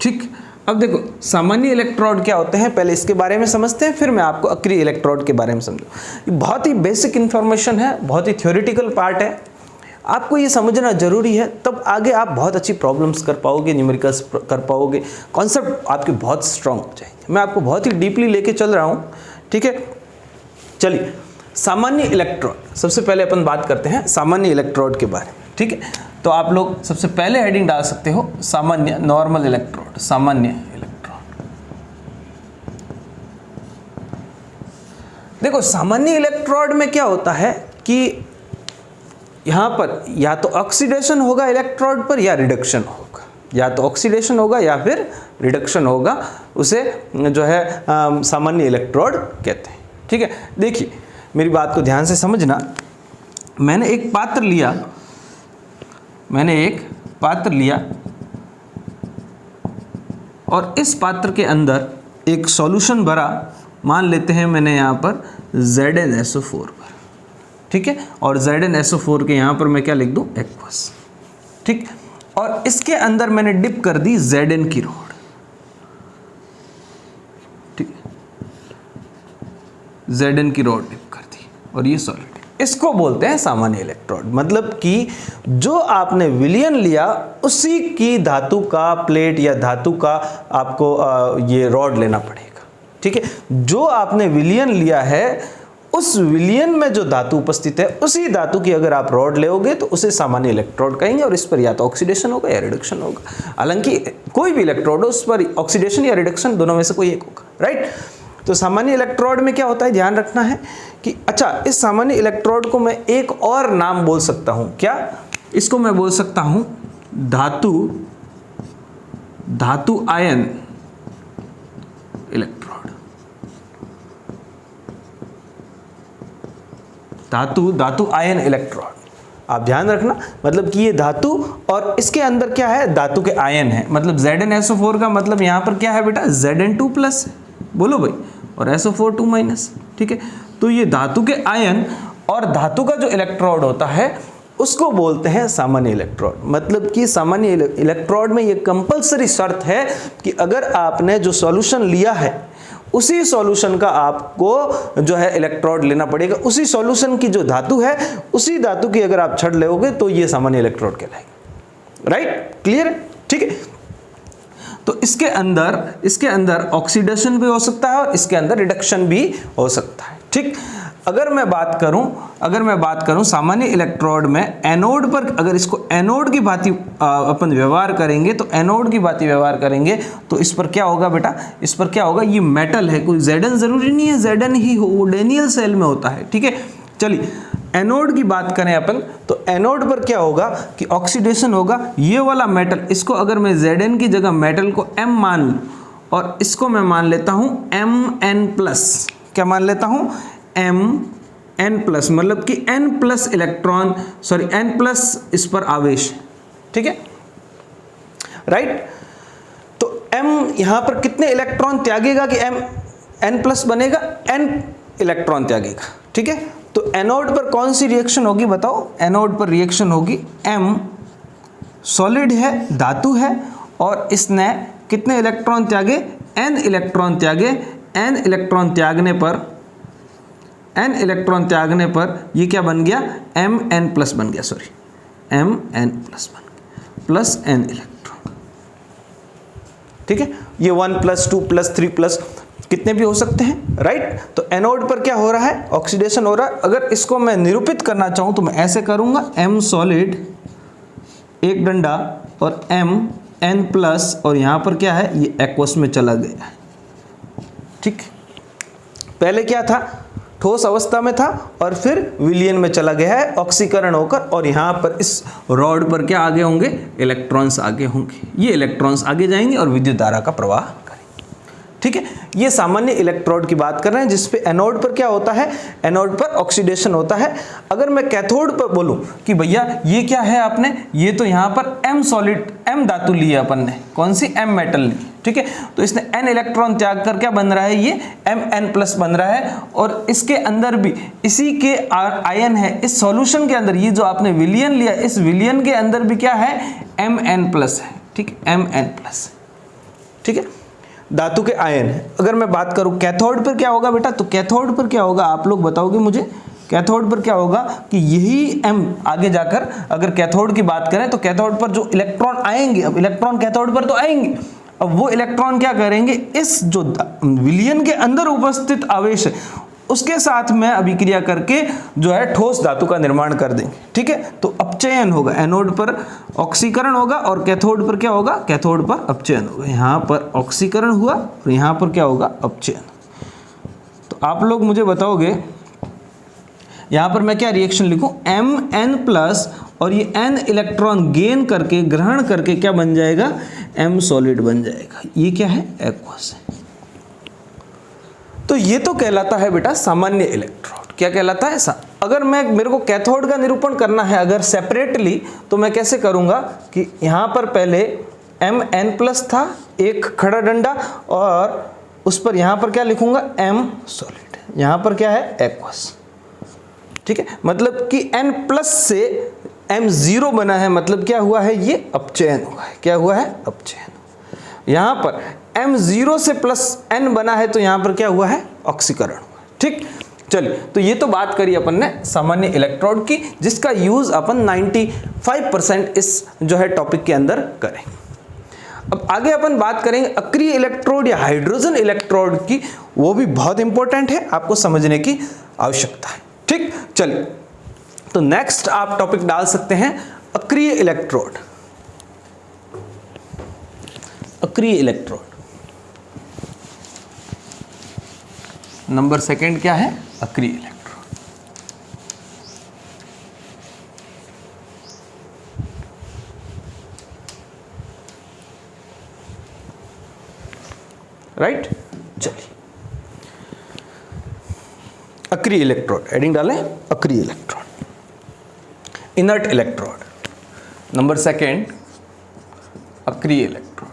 ठीक, अब देखो सामान्य इलेक्ट्रोड क्या होते हैं, पहले इसके बारे में समझते हैं, फिर मैं आपको अक्रिय इलेक्ट्रोड के बारे में समझाऊं। बहुत ही बेसिक इंफॉर्मेशन है, बहुत ही थ्योरेटिकल पार्ट है, आपको ये समझना जरूरी है, तब आगे आप बहुत अच्छी प्रॉब्लम्स कर पाओगे, न्यूमेरिकल्स कर पाओगे, कॉन्सेप्ट आपके बहुत स्ट्रांग हो जाएंगे। मैं आपको बहुत ही डीपली लेके चल रहा हूँ। ठीक है, चलिए सामान्य इलेक्ट्रोड, सबसे पहले अपन बात करते हैं सामान्य इलेक्ट्रोड के बारे में। ठीक है, तो आप लोग सबसे पहले हेडिंग डाल सकते हो सामान्य, नॉर्मल इलेक्ट्रोड, सामान्य इलेक्ट्रोड। देखो सामान्य इलेक्ट्रोड में क्या होता है कि यहां पर या तो ऑक्सीडेशन होगा इलेक्ट्रोड पर या रिडक्शन होगा, या तो ऑक्सीडेशन होगा या फिर रिडक्शन होगा, उसे जो है सामान्य इलेक्ट्रोड कहते हैं। ठीक है, देखिए मेरी बात को ध्यान से समझना। मैंने एक पात्र लिया और इस पात्र के अंदर एक सॉल्यूशन भरा, मान लेते हैं मैंने यहाँ पर ZnSO4 पर। ठीक है, और ZnSO4 के यहाँ पर मैं क्या लिख दूँ? एक्वस। ठीक, और इसके अंदर मैंने डिप कर दी Zn की रॉड। ठीक है, Zn की रॉड डिप कर दी और ये सॉलिड। इसको बोलते हैं सामान्य इलेक्ट्रोड, मतलब कि जो आपने विलयन लिया उसी की धातु का प्लेट या धातु का आपको ये रॉड लेना पड़ेगा। ठीक है, जो आपने विलयन लिया है उस विलयन में जो धातु उपस्थित है उसी धातु की अगर आप रॉड लेओगे तो उसे सामान्य इलेक्ट्रोड कहेंगे, और इस पर या तो ऑक्सीडेशन होगा या रिडक्शन होगा। हालांकि कोई भी इलेक्ट्रोड हो उस पर ऑक्सीडेशन या रिडक्शन दोनों में से कोई एक होगा। राइट, तो सामान्य इलेक्ट्रोड में क्या होता है, ध्यान रखना है कि अच्छा इस सामान्य इलेक्ट्रोड को मैं एक और नाम बोल सकता हूं, क्या? इसको मैं बोल सकता हूं धातु आयन इलेक्ट्रोड। धातु आयन इलेक्ट्रोड, आप ध्यान रखना, मतलब कि ये धातु और इसके अंदर क्या है? धातु के आयन है। मतलब ZnSO4 का मतलब यहाँ पर क्या है बेटा? Zn2+ है, बोलो भाई, और SO4 2-। ठीक है, तो ये धातु के आयन और धातु का जो इलेक्ट्रोड होता है उसको बोलते हैं सामान्य इलेक्ट्रोड। मतलब कि सामान्य इलेक्ट्रोड में ये कंपलसरी शर्त है कि अगर आपने जो सॉल्यूशन लिया है उसी सॉल्यूशन का आपको जो है इलेक्ट्रोड लेना पड़ेगा, उसी सॉल्यूशन की जो धातु है उसी धातु की अगर आप छड़ लोगे तो ये सामान्य इलेक्ट्रोड कहलाएगा। राइट, क्लियर है? ठीक है, तो इसके अंदर ऑक्सीडेशन भी हो सकता है और इसके अंदर रिडक्शन भी हो सकता है। ठीक, अगर मैं बात करूं सामान्य इलेक्ट्रोड में एनोड पर, अगर इसको एनोड की भांति अपन व्यवहार करेंगे तो इस पर क्या होगा बेटा, इस पर क्या होगा, ये मेटल है, कोई Zn जरूरी नहीं है Zn ही हो, वो डेनियल सेल में होता है, ठीक है। चलिए एनोड की बात करें अपन, तो एनोड पर क्या होगा कि ऑक्सीडेशन होगा, ये वाला मेटल, इसको अगर मैं Zn की जगह मेटल को M मान लूं और इसको मैं मान लेता हूं Mn+, क्या मान लेता हूं Mn+, मतलब कि n+ इलेक्ट्रॉन, सॉरी n+ इस पर आवेश, ठीक है, राइट। तो M यहां पर कितने इलेक्ट्रॉन त्यागेगा कि n+ बनेगा, n इलेक्ट्रॉन त्यागेगा, ठीक है। तो एनोड पर कौन सी रिएक्शन होगी बताओ, एनोड पर रिएक्शन होगी M सॉलिड है, धातु है, और इसने कितने इलेक्ट्रॉन त्यागे, n इलेक्ट्रॉन त्यागे, n इलेक्ट्रॉन त्यागने पर ये क्या बन गया, Mn+ बन गया, सॉरी Mn+ बन गया, प्लस n इलेक्ट्रॉन, ठीक है। ये 1+, 2+, 3+, कितने भी हो सकते हैं, राइट। तो एनोड पर क्या हो रहा है, ऑक्सीडेशन हो रहा है। अगर इसको मैं निरूपित करना चाहूं तो मैं ऐसे करूंगा, M सॉलिड एक डंडा और Mn+, और यहां पर क्या है, ये एक्वस में चला गया है, ठीक। पहले क्या था, ठोस अवस्था में था और फिर विलयन में चला गया है ऑक्सीकरण होकर, और यहां पर इस रॉड पर क्या आगे होंगे, इलेक्ट्रॉन्स आगे होंगे, ये इलेक्ट्रॉन्स आगे जाएंगे और विद्युत धारा का प्रवाह करेंगे, ठीक है। ये सामान्य इलेक्ट्रोड की बात कर रहे हैं, जिसपे एनोड पर क्या होता है, एनोड पर ऑक्सीडेशन होता है। अगर मैं कैथोड पर बोलूं कि भैया ये क्या है, आपने ये तो यहां पर M सॉलिड, M धातु ली है अपन ने, कौन सी, M मेटल ली, ठीक है। तो इसने n इलेक्ट्रॉन त्याग कर क्या बन रहा है, ये Mn+ बन रहा है, और इसके अंदर भी इसी के आयन है, इस सॉल्यूशन के अंदर, ये जो आपने विलयन लिया, इस विलयन के अंदर भी क्या है, Mn+ है, ठीक है, Mn+, ठीक है, धातु के आयन है। अगर मैं बात करूं कैथोड पर क्या होगा बेटा, तो कैथोड पर क्या होगा, आप लोग बताओगे मुझे, कैथोड पर क्या होगा कि यही M आगे जाकर, अगर कैथोड की बात करें तो कैथोड पर जो इलेक्ट्रॉन आएंगे, अब इलेक्ट्रॉन कैथोड पर तो आएंगे, अब वो इलेक्ट्रॉन क्या करेंगे, इस जो विलयन के अंदर उपस्थित आवेश है उसके साथ में अभिक्रिया करके जो है ठोस धातु का निर्माण कर देंगे, ठीक है। तो अपचयन होगा, एनोड पर ऑक्सीकरण होगा और कैथोड पर क्या होगा, कैथोड पर अपचयन होगा। यहाँ पर ऑक्सीकरण हुआ और यहाँ पर क्या होगा, अपचयन। तो आप लोग मुझे बताओगे यहाँ पर मैं क्या रिएक्शन लिखूं, Mn+ और ये n इलेक्ट्रॉन गेन करके, ग्रहण करके क्या बन जाएगा, M सॉलिड बन जाएगा। ये क्या है, एक्वस है। तो ये तो कहलाता है बेटा सामान्य इलेक्ट्रोड, क्या कहलाता है, अगर मेरे को कैथोड का निरूपण करना है अगर सेपरेटली, तो मैं कैसे करूंगा कि यहाँ पर पहले Mn+ था, एक खड़ा डंडा, और उस पर यहाँ पर क्या लिखूंगा, M सॉलिड, यहाँ पर क्या है, एक्वस, ठीक है। मतलब कि n+ से M0 बना है, मतलब क्या हुआ है, ये अपचयन हुआ है, क्या हुआ है, अपचयन। यहाँ पर M0 से +n बना है, तो यहाँ पर क्या हुआ है, ऑक्सीकरण हुआ, ठीक। चलिए, तो ये तो बात करी अपन ने सामान्य इलेक्ट्रोड की, जिसका यूज अपन 95% इस जो है टॉपिक के अंदर करें। अब आगे अपन बात करेंगे अक्रिय इलेक्ट्रोड या हाइड्रोजन इलेक्ट्रोड की, वो भी बहुत इंपॉर्टेंट है, आपको समझने की आवश्यकता है, ठीक। चलिए, तो नेक्स्ट आप टॉपिक डाल सकते हैं अक्रिय इलेक्ट्रोड। अक्रिय इलेक्ट्रोड नंबर 2 क्या है, अक्रिय इलेक्ट्रोड। राइट, चलिए, अक्रिय इलेक्ट्रोड हेडिंग डालें, अक्रिय इलेक्ट्रोड। इनर्ट इलेक्ट्रोड नंबर 2, अक्रिय इलेक्ट्रोड।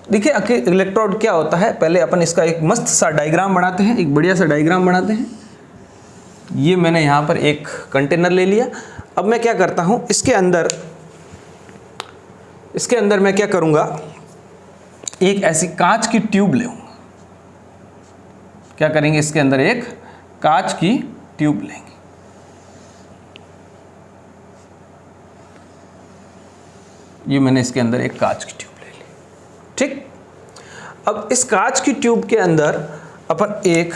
देखिए अक्रिय इलेक्ट्रोड क्या होता है, पहले अपन इसका एक मस्त सा डायग्राम बनाते हैं, एक बढ़िया सा डायग्राम बनाते हैं। ये मैंने यहाँ पर एक कंटेनर ले लिया। अब मैं क्या करता हूँ, इसके अंदर मैं क्या करूँगा, एक ऐसी कांच की ट्यूब लूँगा। क्या करेंगे, इसके अंदर एक कांच की ट्यूब लेंगे। ये मैंने इसके अंदर एक कांच की ट्यूब ले ली, ठीक। अब इस कांच की ट्यूब के अंदर अपन एक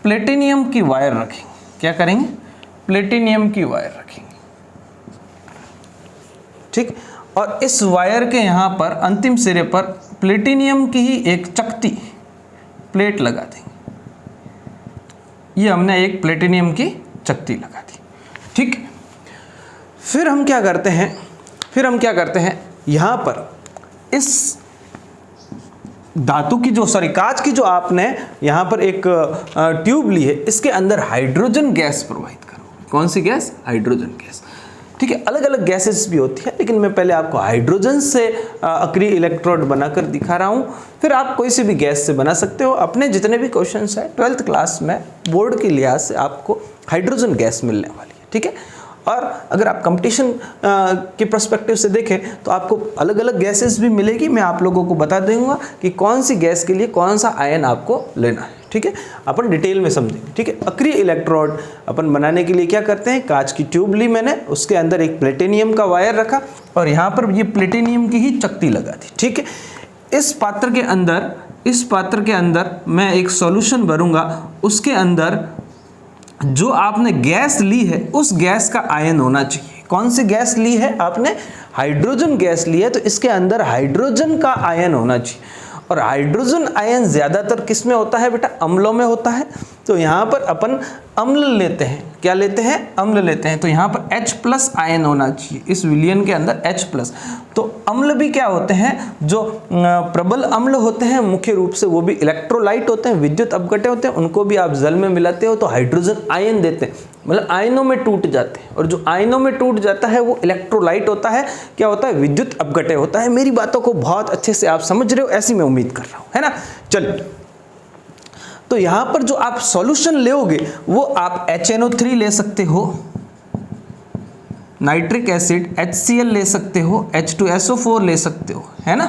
प्लेटिनियम की वायर रखेंगे। क्या करेंगे? प्लेटिनियम की वायर रखेंगे, ठीक। और इस वायर के यहाँ पर अंतिम सिरे पर प्लेटिनियम की ही एक चकती प्लेट लगा देंगे। ये हमने एक प्लेटिनियम की चकती लगा दी, ठीक। फिर हम क्या करते हैं, यहाँ पर इस धातु की कांच की जो आपने यहाँ पर एक ट्यूब ली है, इसके अंदर हाइड्रोजन गैस प्रवाहित करो। कौन सी गैस? हाइड्रोजन गैस, ठीक है। अलग अलग गैसेस भी होती है, लेकिन मैं पहले आपको हाइड्रोजन से अक्रिय इलेक्ट्रोड बनाकर दिखा रहा हूँ। फिर आप कोई सी भी गैस से बना सकते हो। अपने जितने भी क्वेश्चंस हैं 12th क्लास में बोर्ड के लिहाज से आपको हाइड्रोजन गैस मिलने वाली है, ठीक है। और अगर आप कंपटीशन के पर्सपेक्टिव से देखें तो आपको अलग अलग गैसेस भी मिलेगी। मैं आप लोगों को बता दूंगा कि कौन सी गैस के लिए कौन सा आयन आपको लेना है, ठीक है। अपन डिटेल में समझेंगे, ठीक है। अक्रिय इलेक्ट्रोड अपन बनाने के लिए क्या करते हैं, कांच की ट्यूब ली मैंने, उसके अंदर एक प्लेटिनियम का वायर रखा और यहाँ पर ये प्लेटिनियम की ही चकती लगा दी, ठीक है। इस पात्र के अंदर मैं एक सॉल्यूशन भरूंगा। उसके अंदर जो आपने गैस ली है उस गैस का आयन होना चाहिए। कौन सी गैस ली है आपने? हाइड्रोजन गैस ली है, तो इसके अंदर हाइड्रोजन का आयन होना चाहिए। और हाइड्रोजन आयन ज्यादातर किस में होता है बेटा? अम्लों में होता है। तो यहाँ पर अपन अम्ल लेते हैं। क्या लेते हैं? अम्ल लेते हैं। तो यहाँ पर H+ आयन होना चाहिए इस विलयन के अंदर, H+। तो अम्ल भी क्या होते हैं? जो प्रबल अम्ल होते हैं मुख्य रूप से वो भी इलेक्ट्रोलाइट होते हैं, विद्युत अपघट्य होते हैं। उनको भी आप जल में मिलाते हो तो हाइड्रोजन आयन देते हैं, मतलब आयनों में टूट जाते हैं। और जो आयनों में टूट जाता है वो इलेक्ट्रोलाइट होता है। क्या होता है? विद्युत अपघट्य होता है। मेरी बातों को बहुत अच्छे से आप समझ रहे हो, ऐसी मैं उम्मीद कर रहा हूँ, है ना। चलिए, तो यहां पर जो आप सॉल्यूशन लेओगे वो आप HNO3 ले सकते हो, नाइट्रिक एसिड HCl ले सकते हो, H2SO4 ले सकते हो, है ना।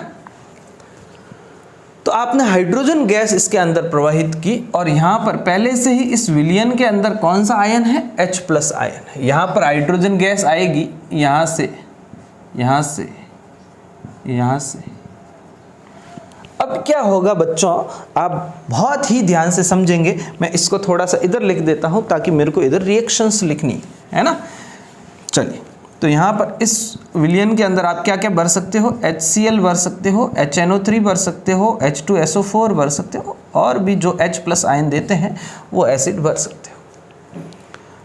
तो आपने हाइड्रोजन गैस इसके अंदर प्रवाहित की और यहां पर पहले से ही इस विलयन के अंदर कौन सा आयन है? H+ आयन है। यहां पर हाइड्रोजन गैस आएगी यहां से, यहां से, यहां से। अब क्या होगा बच्चों, आप बहुत ही ध्यान से समझेंगे। मैं इसको थोड़ा सा इधर लिख देता हूं ताकि मेरे को इधर रिएक्शंस लिखनी है ना। चलिए, तो यहाँ पर इस विलयन के अंदर आप क्या क्या भर सकते हो? HCl भर सकते हो, HNO3 भर सकते हो, H2SO4 भर सकते हो, और भी जो H+ आयन देते हैं वो एसिड भर सकते हो,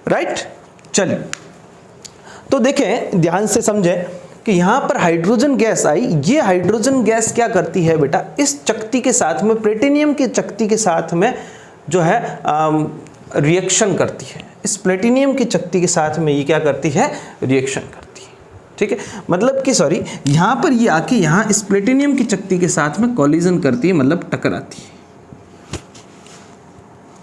राइट। चलिए, तो देखें, ध्यान से समझें कि यहाँ पर हाइड्रोजन गैस आई। ये हाइड्रोजन गैस क्या करती है बेटा? इस चकती के साथ में, प्लेटिनियम की चकती के साथ में जो है रिएक्शन करती है। इस प्लेटिनियम की चकती के साथ में ये क्या करती है? रिएक्शन करती है, ठीक है। मतलब कि सॉरी, यहाँ पर ये आके यहाँ इस प्लेटिनियम की चकती के साथ में कोलिजन करती है, मतलब टकराती है।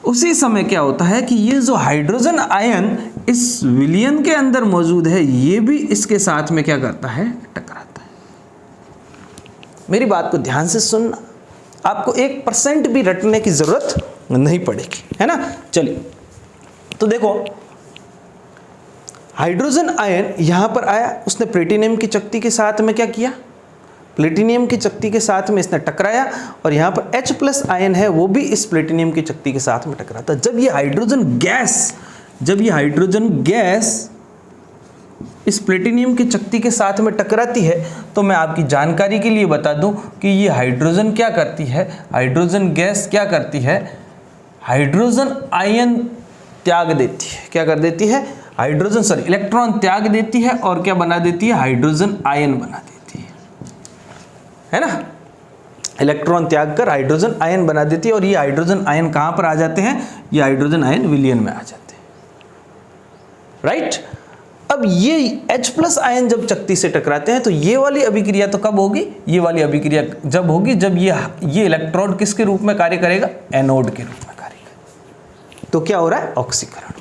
उसी समय क्या होता है कि ये जो हाइड्रोजन आयन इस विलयन के अंदर मौजूद है, ये भी इसके साथ में क्या करता है? टकराता है। मेरी बात को ध्यान से सुनना, आपको 1% भी रटने की जरूरत नहीं पड़ेगी, है ना। चलिए, तो देखो, हाइड्रोजन आयन यहां पर आया, उसने प्लेटिनियम की चकती के साथ में क्या किया? प्लेटिनियम की चकती के साथ में इसने टकराया और यहाँ पर H+ आयन है वो भी इस प्लेटिनियम की चकती के साथ में टकराता। जब ये हाइड्रोजन गैस इस प्लेटिनियम की चकती के साथ में टकराती है, तो मैं आपकी जानकारी के लिए बता दूं कि ये हाइड्रोजन क्या करती है? हाइड्रोजन गैस क्या करती है? हाइड्रोजन आयन त्याग देती है। क्या कर देती है? इलेक्ट्रॉन त्याग देती है और क्या बना देती है? हाइड्रोजन आयन बना देती है ना। इलेक्ट्रॉन त्याग कर हाइड्रोजन आयन बना देती है। और ये हाइड्रोजन आयन कहां पर आ जाते हैं? ये हाइड्रोजन आयन विलयन में आ जाते हैं, राइट। अब ये H+ आयन जब चकती से टकराते हैं तो ये वाली अभिक्रिया तो कब होगी? ये वाली अभिक्रिया जब होगी जब ये इलेक्ट्रोड किसके रूप में कार्य करेगा? एनोड के रूप में कार्य करेगा। तो क्या हो रहा है? ऑक्सीकरण।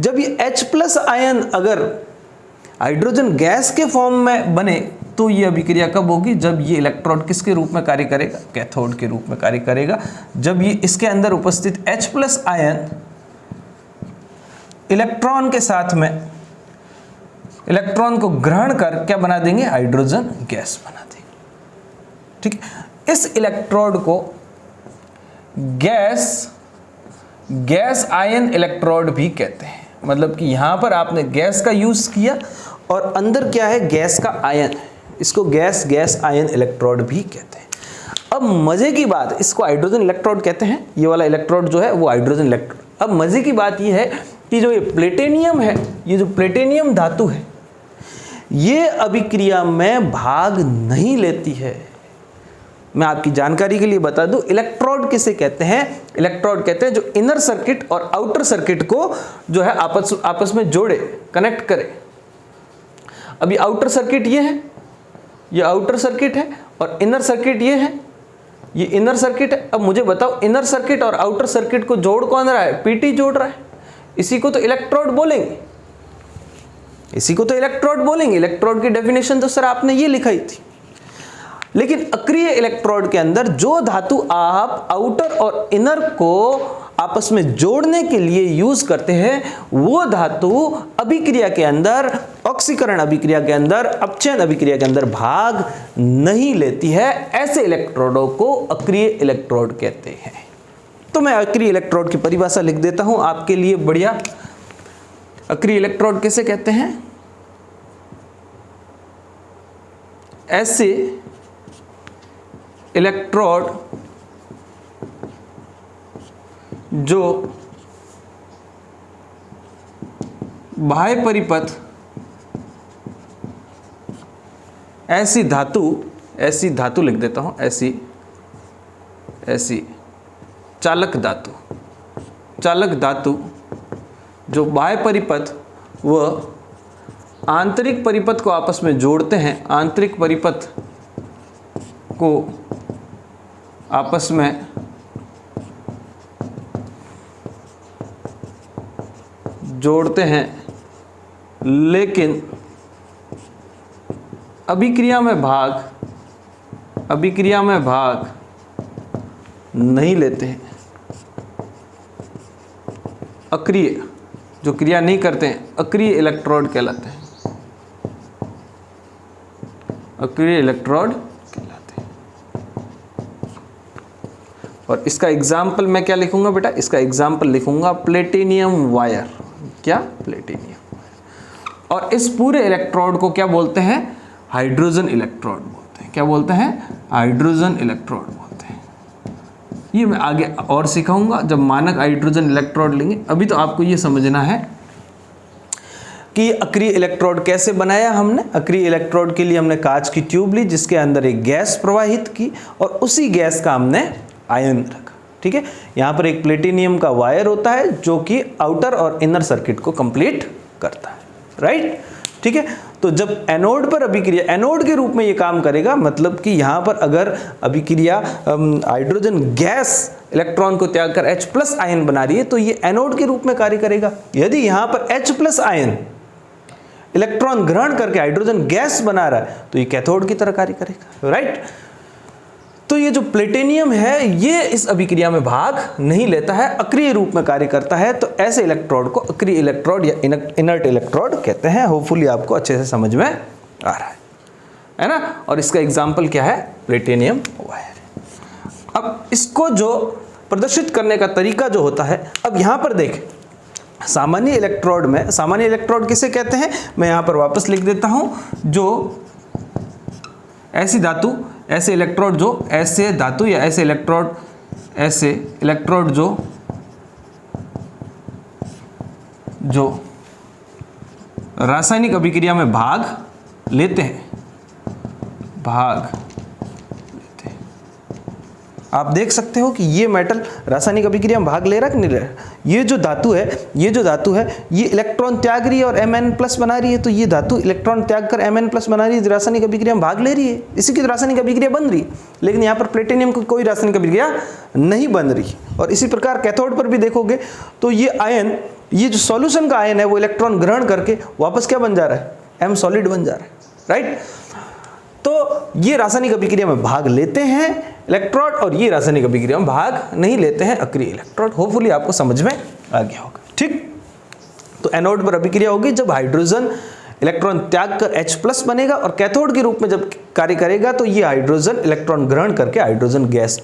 जब ये H+ आयन अगर हाइड्रोजन गैस के फॉर्म में बने तो ये अभिक्रिया कब होगी? जब ये इलेक्ट्रोड किसके रूप में कार्य करेगा? कैथोड के रूप में कार्य करेगा। जब ये इसके अंदर उपस्थित H+ आयन इलेक्ट्रॉन के साथ में इलेक्ट्रॉन को ग्रहण कर क्या बना देंगे? हाइड्रोजन गैस बना देंगे, ठीक है। इस इलेक्ट्रोड को गैस आयन इलेक्ट्रोड भी कहते हैं। मतलब कि यहां पर आपने गैस का यूज किया और अंदर क्या है, गैस का आयन, इसको गैस आयन इलेक्ट्रोड भी कहते हैं। अब मजे की बात, इसको हाइड्रोजन इलेक्ट्रोड कहते हैं, ये वाला इलेक्ट्रोड जो है वो हाइड्रोजन इलेक्ट्रोड। अब मजे की बात ये है कि जो ये प्लेटिनियम है, ये जो प्लेटिनियम धातु है, ये अभिक्रिया में भाग नहीं लेती है। मैं आपकी जानकारी के लिए बता दूं, इलेक्ट्रोड किसे कहते हैं? इलेक्ट्रोड कहते हैं जो इनर सर्किट और आउटर सर्किट को जो है आपस में जोड़े, कनेक्ट करे। अभी आउटर सर्किट ये है, ये आउटर सर्किट है, और इनर सर्किट ये है, ये इनर सर्किट है। अब मुझे बताओ, इनर सर्किट और आउटर सर्किट को जोड़ कौन रहा है? पीटी जोड़ रहा है। इसी को तो इलेक्ट्रोड बोलेंगे, इसी को तो इलेक्ट्रोड बोलेंगे। इलेक्ट्रोड की डेफिनेशन तो सर आपने ये लिखाई थी। लेकिन अक्रिय इलेक्ट्रोड के अंदर जो धातु आप आउटर और इनर को आपस में जोड़ने के लिए यूज करते हैं, वो धातु अभिक्रिया के अंदर, ऑक्सीकरण अभिक्रिया के अंदर, अपचयन अभिक्रिया के अंदर भाग नहीं लेती है। ऐसे इलेक्ट्रोडों को अक्रिय इलेक्ट्रोड कहते हैं। तो मैं अक्रिय इलेक्ट्रोड की परिभाषा लिख देता हूं आपके लिए, बढ़िया। अक्रिय इलेक्ट्रोड किसे कहते हैं? ऐसे इलेक्ट्रोड जो बाह्य परिपथ, ऐसी धातु लिख देता हूं, ऐसी चालक धातु जो बाह्य परिपथ व आंतरिक परिपथ को आपस में जोड़ते हैं, आंतरिक परिपथ को आपस में जोड़ते हैं, लेकिन अभिक्रिया में भाग नहीं लेते हैं। अक्रिय, जो क्रिया नहीं करते हैं, अक्रिय इलेक्ट्रोड कहलाते हैं। अक्रिय इलेक्ट्रोड कहलाते हैं। और इसका एग्जाम्पल मैं क्या लिखूंगा बेटा? इसका एग्जाम्पल लिखूंगा प्लेटिनियम वायर। क्या? Platinum wire. और इस पूरे इलेक्ट्रोड को क्या बोलते हैं? हाइड्रोजन इलेक्ट्रोड बोलते हैं। क्या बोलते हैं? हाइड्रोजन इलेक्ट्रोड बोलते हैं। ये मैं आगे और सिखाऊंगा जब मानक हाइड्रोजन इलेक्ट्रोड लेंगे। अभी तो आपको ये समझना है कि अक्रिय इलेक्ट्रोड कैसे बनाया हमने। अक्रिय इलेक्ट्रोड के लिए हमने कांच की ट्यूब ली, जिसके अंदर एक गैस प्रवाहित की, और उसी गैस का हमने आयन रखा। ठीक है, यहाँ पर एक प्लेटिनियम का वायर होता है जो कि आउटर और इनर सर्किट को कंप्लीट करता है। राइट, ठीक है। तो जब एनोड पर अभिक्रिया, एनोड के रूप में ये काम करेगा, मतलब कि यहाँ पर अगर अभिक्रिया हाइड्रोजन गैस इलेक्ट्रॉन को त्याग कर H+ आयन बना रही है, तो ये एनोड के रूप में कार्य करेगा। यदि यहाँ पर H+ आयन इलेक्ट्रॉन ग्रहण करके हाइड्रोजन गैस बना रहा है, तो ये कैथोड की तरह कार्य करेगा। राइट, तो ये जो प्लेटिनियम है, ये इस अभिक्रिया में भाग नहीं लेता है, अक्रिय रूप में कार्य करता है। तो ऐसे इलेक्ट्रोड को अक्रिय इलेक्ट्रोड या इनर्ट इलेक्ट्रोड कहते हैं। होपफुली आपको अच्छे से समझ में आ रहा है ना। और इसका एग्जाम्पल क्या है? Platinum wire. अब इसको जो प्रदर्शित करने का तरीका जो होता है, अब यहाँ पर देखें, सामान्य इलेक्ट्रोड में, सामान्य इलेक्ट्रोड किसे कहते हैं? मैं यहाँ पर वापस लिख देता हूँ, जो ऐसी धातु, ऐसे इलेक्ट्रोड जो, ऐसे धातु या ऐसे इलेक्ट्रोड जो रासायनिक अभिक्रिया में भाग लेते हैं, आप देख सकते हो कि ये मेटल रासायनिक अभिक्रिया में भाग ले रहा है कि नहीं ले रहा। ये जो धातु है, ये इलेक्ट्रॉन त्याग रही है और Mn+ बना रही है। तो ये धातु इलेक्ट्रॉन त्याग कर Mn+ बना रही है, रासायनिक अभिक्रिया में भाग ले रही है, इसी की रासायनिक अभिक्रिया बन रही है। लेकिन यहाँ पर प्लेटिनियम की कोई रासायनिक अभिक्रिया नहीं बन रही। और इसी प्रकार कैथोड पर भी देखोगे तो ये आयन, ये जो सॉल्यूशन का आयन है, वो इलेक्ट्रॉन ग्रहण करके वापस क्या बन जा रहा है? M सॉलिड बन जा रहा है। राइट, तो ये रासायनिक अभिक्रिया में भाग लेते हैं इलेक्ट्रोड, और ये रासायनिक अभिक्रिया में भाग नहीं लेते हैं अक्रिय इलेक्ट्रोड। होपफुली आपको समझ में आ गया होगा। ठीक, तो एनोड पर अभिक्रिया होगी जब हाइड्रोजन इलेक्ट्रॉन त्याग कर H+ बनेगा और कैथोड के रूप में जब कार्य करेगा तो ये हाइड्रोजन इलेक्ट्रॉन ग्रहण करके हाइड्रोजन गैस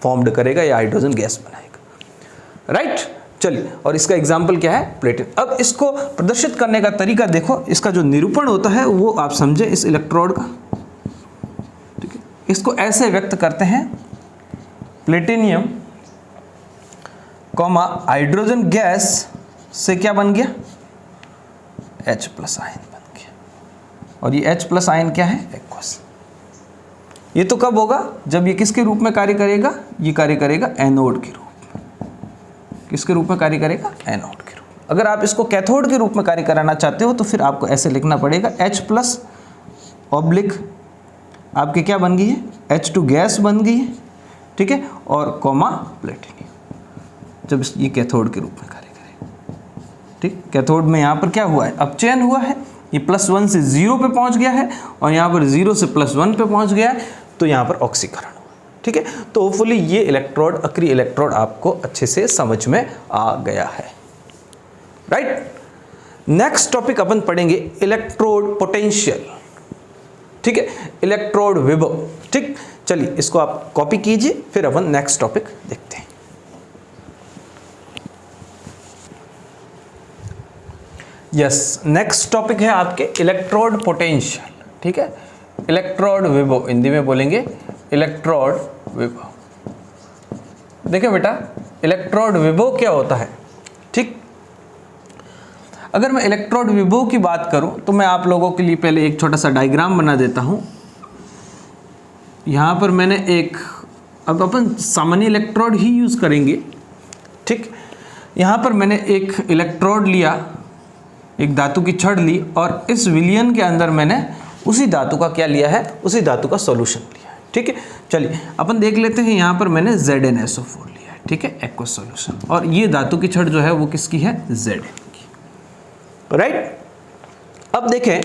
फॉर्म्ड करेगा या हाइड्रोजन गैस बनाएगा। राइट, चलिए, और इसका एग्जाम्पल क्या है? प्लेटिन। अब इसको प्रदर्शित करने का तरीका देखो, इसका जो निरूपण होता है वो आप समझे इस इलेक्ट्रोड का, ठीक है। इसको ऐसे व्यक्त करते हैं, प्लेटिनियम कॉमा हाइड्रोजन गैस से क्या बन गया? H+ आयन बन गया, और ये H+ आयन क्या है? एक्वस। ये तो कब होगा? जब ये किसके रूप में कार्य करेगा? ये कार्य करेगा एनोड के रूप में। किसके रूप में कार्य करेगा? एनोड के रूप में। अगर आप इसको कैथोड के रूप में कार्य कराना चाहते हो तो फिर आपको ऐसे लिखना पड़ेगा, H+ ऑब्लिक आपके क्या बन गई है? H2 गैस बन गई है, ठीक है, और कॉमा प्लेटिनियम, जब ये कैथोड के रूप में कार्य करेगा, ठीक। कैथोड में यहाँ पर क्या हुआ है? अपचयन हुआ है, ये +1 से 0 पे पहुँच गया है और यहाँ पर 0 से +1 पे पहुँच गया है, तो यहाँ पर ऑक्सीकरण हुआ, ठीक है। तो होपफुली ये इलेक्ट्रोड, अक्रिय इलेक्ट्रोड आपको अच्छे से समझ में आ गया है। राइट, नेक्स्ट टॉपिक अपन पढ़ेंगे इलेक्ट्रोड पोटेंशियल, ठीक है, इलेक्ट्रोड विभव, ठीक। चलिए इसको आप कॉपी कीजिए, फिर अपन नेक्स्ट टॉपिक देखते हैं। यस, नेक्स्ट टॉपिक है आपके इलेक्ट्रोड पोटेंशियल, ठीक है, इलेक्ट्रोड विभव, हिंदी में बोलेंगे इलेक्ट्रोड विभव। देखिए बेटा, इलेक्ट्रोड विभव क्या होता है, ठीक। अगर मैं इलेक्ट्रोड विभव की बात करूं तो मैं आप लोगों के लिए पहले एक छोटा सा डायग्राम बना देता हूं। यहां पर मैंने एक, अब अपन सामान्य इलेक्ट्रोड ही यूज करेंगे, ठीक। यहां पर मैंने एक इलेक्ट्रोड लिया, एक धातु की छड़ ली, और इस विलयन के अंदर मैंने उसी धातु का क्या लिया है? उसी धातु का सॉल्यूशन लिया है, ठीक है। चलिए अपन देख लेते हैं, यहाँ पर मैंने ZnSO4 लिया है, ठीक है, एक्वस सॉल्यूशन, और ये धातु की छड़ जो है वो किसकी है? Zn की। राइट, अब देखें,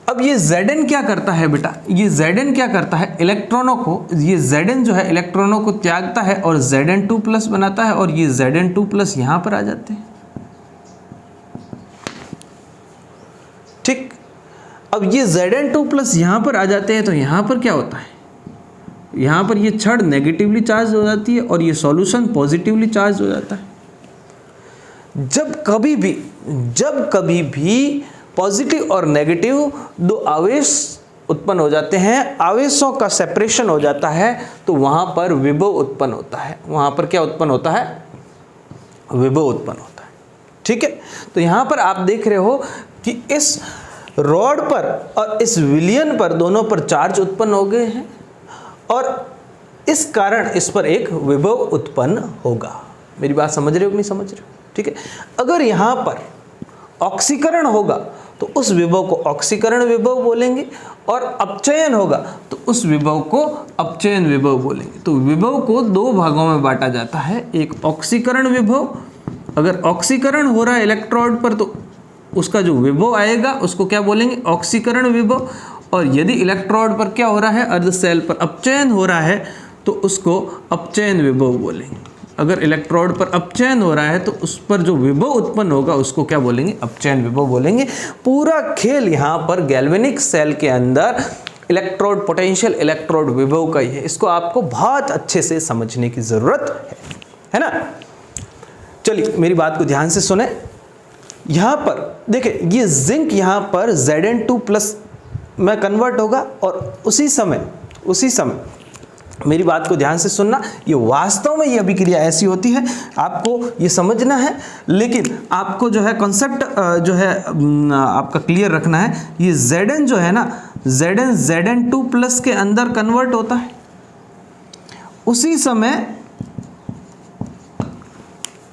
अब ये Zn क्या करता है बेटा? ये Zn क्या करता है? इलेक्ट्रॉनों को, ये Zn जो है इलेक्ट्रॉनों को त्यागता है और Zn2+ बनाता है, और ये Zn2+ यहाँ पर आ जाते हैं, ठीक। अब ये Zn2+ यहाँ पर आ जाते हैं, तो यहाँ पर क्या होता है? यहाँ पर ये छड़ नेगेटिवली चार्ज हो जाती है और ये सॉल्यूशन पॉजिटिवली चार्ज हो जाता है। जब कभी भी पॉजिटिव और नेगेटिव दो आवेश उत्पन्न हो जाते हैं, आवेशों का सेपरेशन हो जाता है, तो वहाँ पर विभव उत्पन्न होता है। वहाँ पर क्या उत्पन्न होता है? विभव उत्पन्न होता है, ठीक है। तो यहाँ पर आप देख रहे हो कि इस रॉड पर और इस विलयन पर, दोनों पर चार्ज उत्पन्न हो गए हैं, और इस कारण इस पर एक विभव उत्पन्न होगा। मेरी बात समझ रहे हो कि नहीं समझ रहे हो? ठीक है। अगर यहाँ पर ऑक्सीकरण होगा तो उस विभव को ऑक्सीकरण विभव बोलेंगे, और अपचयन होगा तो उस विभव को अपचयन विभव बोलेंगे। तो विभव को दो भागों में बांटा जाता है, एक ऑक्सीकरण विभव, अगर ऑक्सीकरण हो रहा है इलेक्ट्रोड पर तो उसका जो विभव आएगा उसको क्या बोलेंगे? ऑक्सीकरण विभव। और यदि इलेक्ट्रोड पर क्या हो रहा है, अर्ध सेल पर अपचयन हो रहा है, तो उसको अपचयन विभव बोलेंगे। अगर इलेक्ट्रोड पर अपचयन हो रहा है तो उस पर जो विभव उत्पन्न होगा उसको क्या बोलेंगे? अपचयन विभव बोलेंगे। पूरा खेल यहाँ पर गैल्वेनिक सेल के अंदर इलेक्ट्रोड पोटेंशियल, इलेक्ट्रोड विभव का ही है। इसको आपको बहुत अच्छे से समझने की जरूरत है ना। चलिए मेरी बात को ध्यान से सुने। यहाँ पर देखिए, ये जिंक यहाँ पर Zn2+ में कन्वर्ट होगा, और उसी समय मेरी बात को ध्यान से सुनना, ये वास्तव में ये अभिक्रिया ऐसी होती है, आपको ये समझना है, लेकिन आपको जो है कॉन्सेप्ट जो है आपका क्लियर रखना है। ये Zn जो है ना, Zn2+ के अंदर कन्वर्ट होता है, उसी समय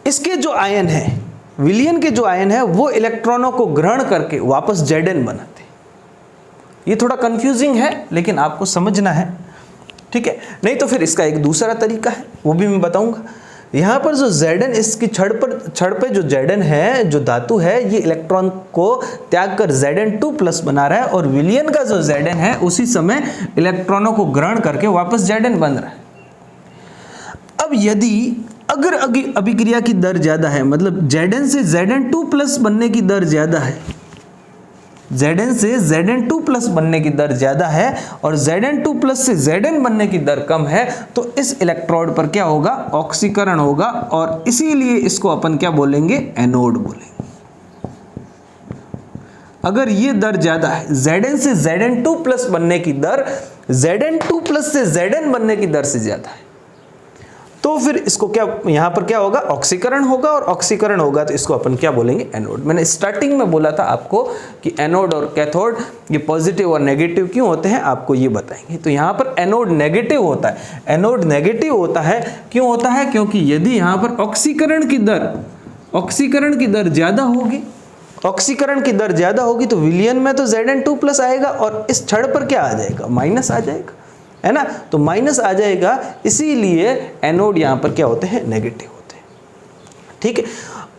इसके जो आयन है, विलयन के जो आयन है, वो इलेक्ट्रॉनों को ग्रहण करके वापस Zn बनाते हैं। ये थोड़ा कंफ्यूजिंग है, लेकिन आपको समझना है, ठीक है। नहीं तो फिर इसका एक दूसरा तरीका है, वो भी मैं बताऊंगा। यहाँ पर जो Zn, इसकी छड़ पे जो Zn है, जो धातु है, ये इलेक्ट्रॉन को त्याग कर Zn2+ बना रहा है, और विलयन का जो Zn है उसी समय इलेक्ट्रॉनों को ग्रहण करके वापस Zn बन रहा है। अब अगर अभिक्रिया की दर ज़्यादा है, मतलब Zn से Zn2+ बनने की दर ज़्यादा है, Zn से Zn2+ बनने की दर ज़्यादा है और Zn2+ से Zn बनने की दर कम है, तो इस इलेक्ट्रोड पर क्या होगा, ऑक्सीकरण होगा, और इसीलिए इसको अपन क्या बोलेंगे, एनोड बोलेंगे। अगर ये दर ज़्यादा है, Zn से Zn2+ बनने की दर Zn2+ से Zn बनने की दर से ज़्यादा है, तो फिर इसको क्या, यहाँ पर क्या होगा, ऑक्सीकरण होगा, और ऑक्सीकरण होगा तो इसको अपन क्या बोलेंगे, एनोड। मैंने स्टार्टिंग में बोला था आपको कि एनोड और कैथोड ये पॉजिटिव और नेगेटिव क्यों होते हैं, आपको ये बताएंगे। तो यहाँ पर एनोड नेगेटिव होता है। एनोड नेगेटिव होता है, क्यों होता है, क्योंकि यदि यहाँ पर ऑक्सीकरण की दर ज़्यादा होगी, ऑक्सीकरण की दर ज़्यादा होगी तो विलयन में तो Zn2+ आएगा और इस छड़ पर क्या आ जाएगा, माइनस आ जाएगा, है ना, तो माइनस आ जाएगा, इसीलिए एनोड यहाँ पर क्या होते हैं, नेगेटिव होते हैं। ठीक है,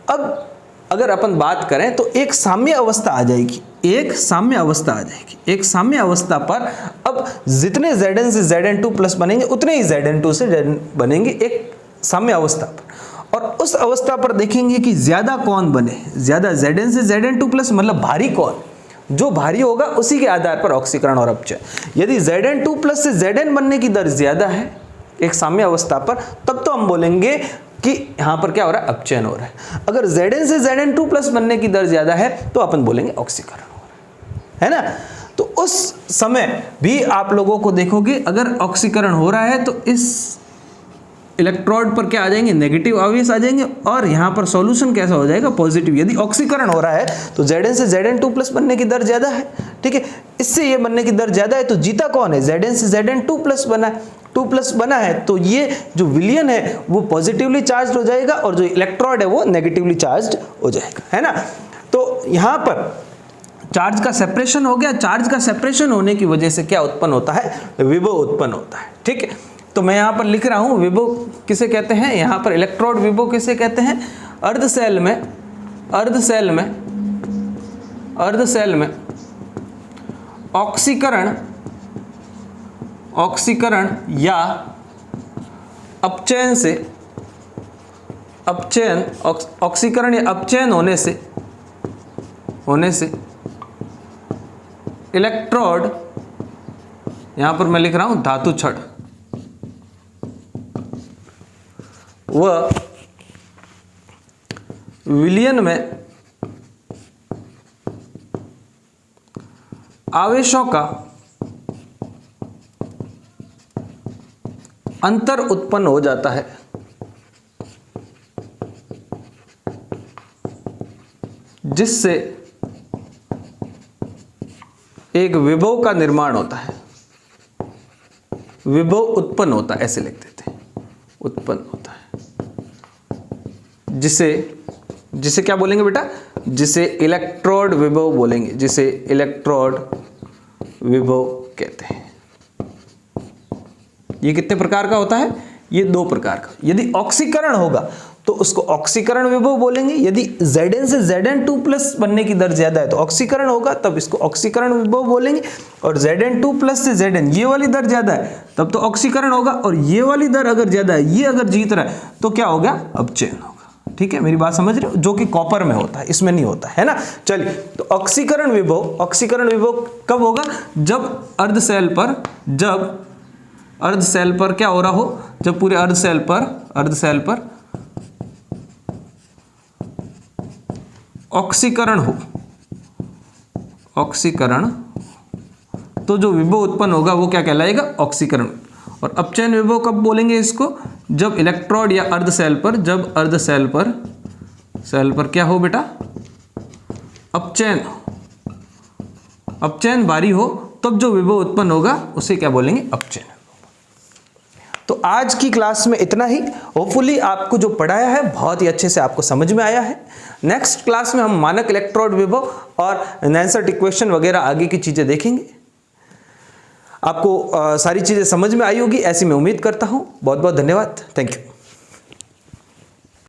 अब अगर अपन बात करें तो एक साम्य अवस्था आ जाएगी, एक साम्य अवस्था आ जाएगी। एक साम्य अवस्था पर अब जितने Zn से Zn2+ बनेंगे उतने ही Zn2 से Zn बनेंगे एक साम्य अवस्था पर, और उस अवस्था पर देखेंगे कि ज़्यादा कौन बने, ज़्यादा Zn से Zn2+, मतलब भारी कौन, जो भारी होगा उसी के आधार पर ऑक्सीकरण और अपचयन। यदि Zn2+ से Zn बनने की दर ज़्यादा है एक साम्य अवस्था पर, तब तो हम बोलेंगे कि यहाँ पर क्या हो रहा है, अपचयन हो रहा है। अगर Zn से Zn2+ बनने की दर ज़्यादा है तो अपन बोलेंगे ऑक्सीकरण हो रहा है ना। तो उस समय भी आप लोगों को देखोगे, अगर ऑक्सीकरण हो रहा है तो इस इलेक्ट्रोड पर क्या आ जाएंगे, नेगेटिव आवेश आ जाएंगे, और यहाँ पर सॉल्यूशन कैसा हो जाएगा, पॉजिटिव। यदि ऑक्सीकरण हो रहा है तो Zn से Zn2+ बनने की दर ज़्यादा है, ठीक है, इससे ये बनने की दर ज़्यादा है, तो जीता कौन है, Zn से Zn2+ बना है, 2+ बना है, तो ये जो विलयन है वो पॉजिटिवली चार्ज हो जाएगा और जो इलेक्ट्रोड है वो नेगेटिवली चार्ज हो जाएगा, है ना। तो यहाँ पर चार्ज का सेपरेशन हो गया। चार्ज का सेपरेशन होने की वजह से क्या उत्पन्न होता है, विभव उत्पन्न होता है। ठीक है, तो मैं यहाँ पर लिख रहा हूँ विभव किसे कहते हैं, यहाँ पर इलेक्ट्रोड विभव किसे कहते हैं, अर्ध सेल में ऑक्सीकरण या ऑक्सीकरण या अपचयन होने से इलेक्ट्रोड, यहाँ पर मैं लिख रहा हूँ धातु छड़, वह विलयन में आवेशों का अंतर उत्पन्न हो जाता है, जिससे एक विभव का निर्माण होता है, विभव उत्पन्न होता है, ऐसे लिख देते हैं, उत्पन्न होता है, जिसे क्या बोलेंगे बेटा, जिसे इलेक्ट्रोड विभव बोलेंगे, जिसे इलेक्ट्रोड विभव कहते हैं। ये कितने प्रकार का होता है, ये 2 प्रकार का। यदि ऑक्सीकरण होगा तो उसको ऑक्सीकरण विभव बोलेंगे। यदि Zn से Zn2+ बनने की दर ज्यादा है तो ऑक्सीकरण होगा, तब इसको ऑक्सीकरण विभव बोलेंगे। और Zn2+ से Zn ये वाली दर ज्यादा है तब तो ऑक्सीकरण होगा, और ये वाली दर अगर ज्यादा है, ये अगर जीत रहा है तो क्या होगा, अपचयन होगा। ठीक है, मेरी बात समझ रहे हो, जो कि कॉपर में होता है, इसमें नहीं होता है ना। चलिए, तो ऑक्सीकरण विभव कब होगा, जब अर्ध सेल पर क्या हो रहा हो, जब पूरे अर्ध सेल पर ऑक्सीकरण, तो जो विभव उत्पन्न होगा वो क्या कहलाएगा, ऑक्सीकरण। और अपचयन विभव कब बोलेंगे इसको, जब इलेक्ट्रोड या अर्ध सेल पर क्या हो बेटा, अपचयन भारी हो, तब जो विभव उत्पन्न होगा उसे क्या बोलेंगे, अपचयन। तो आज की क्लास में इतना ही। होपफुली आपको जो पढ़ाया है बहुत ही अच्छे से आपको समझ में आया है। नेक्स्ट क्लास में हम मानक इलेक्ट्रोड विभव और नैनसर्ट इक्वेशन वगैरह आगे की चीजें देखेंगे। आपको सारी चीजें समझ में आई होगी ऐसी मैं उम्मीद करता हूं। बहुत बहुत धन्यवाद। Thank you.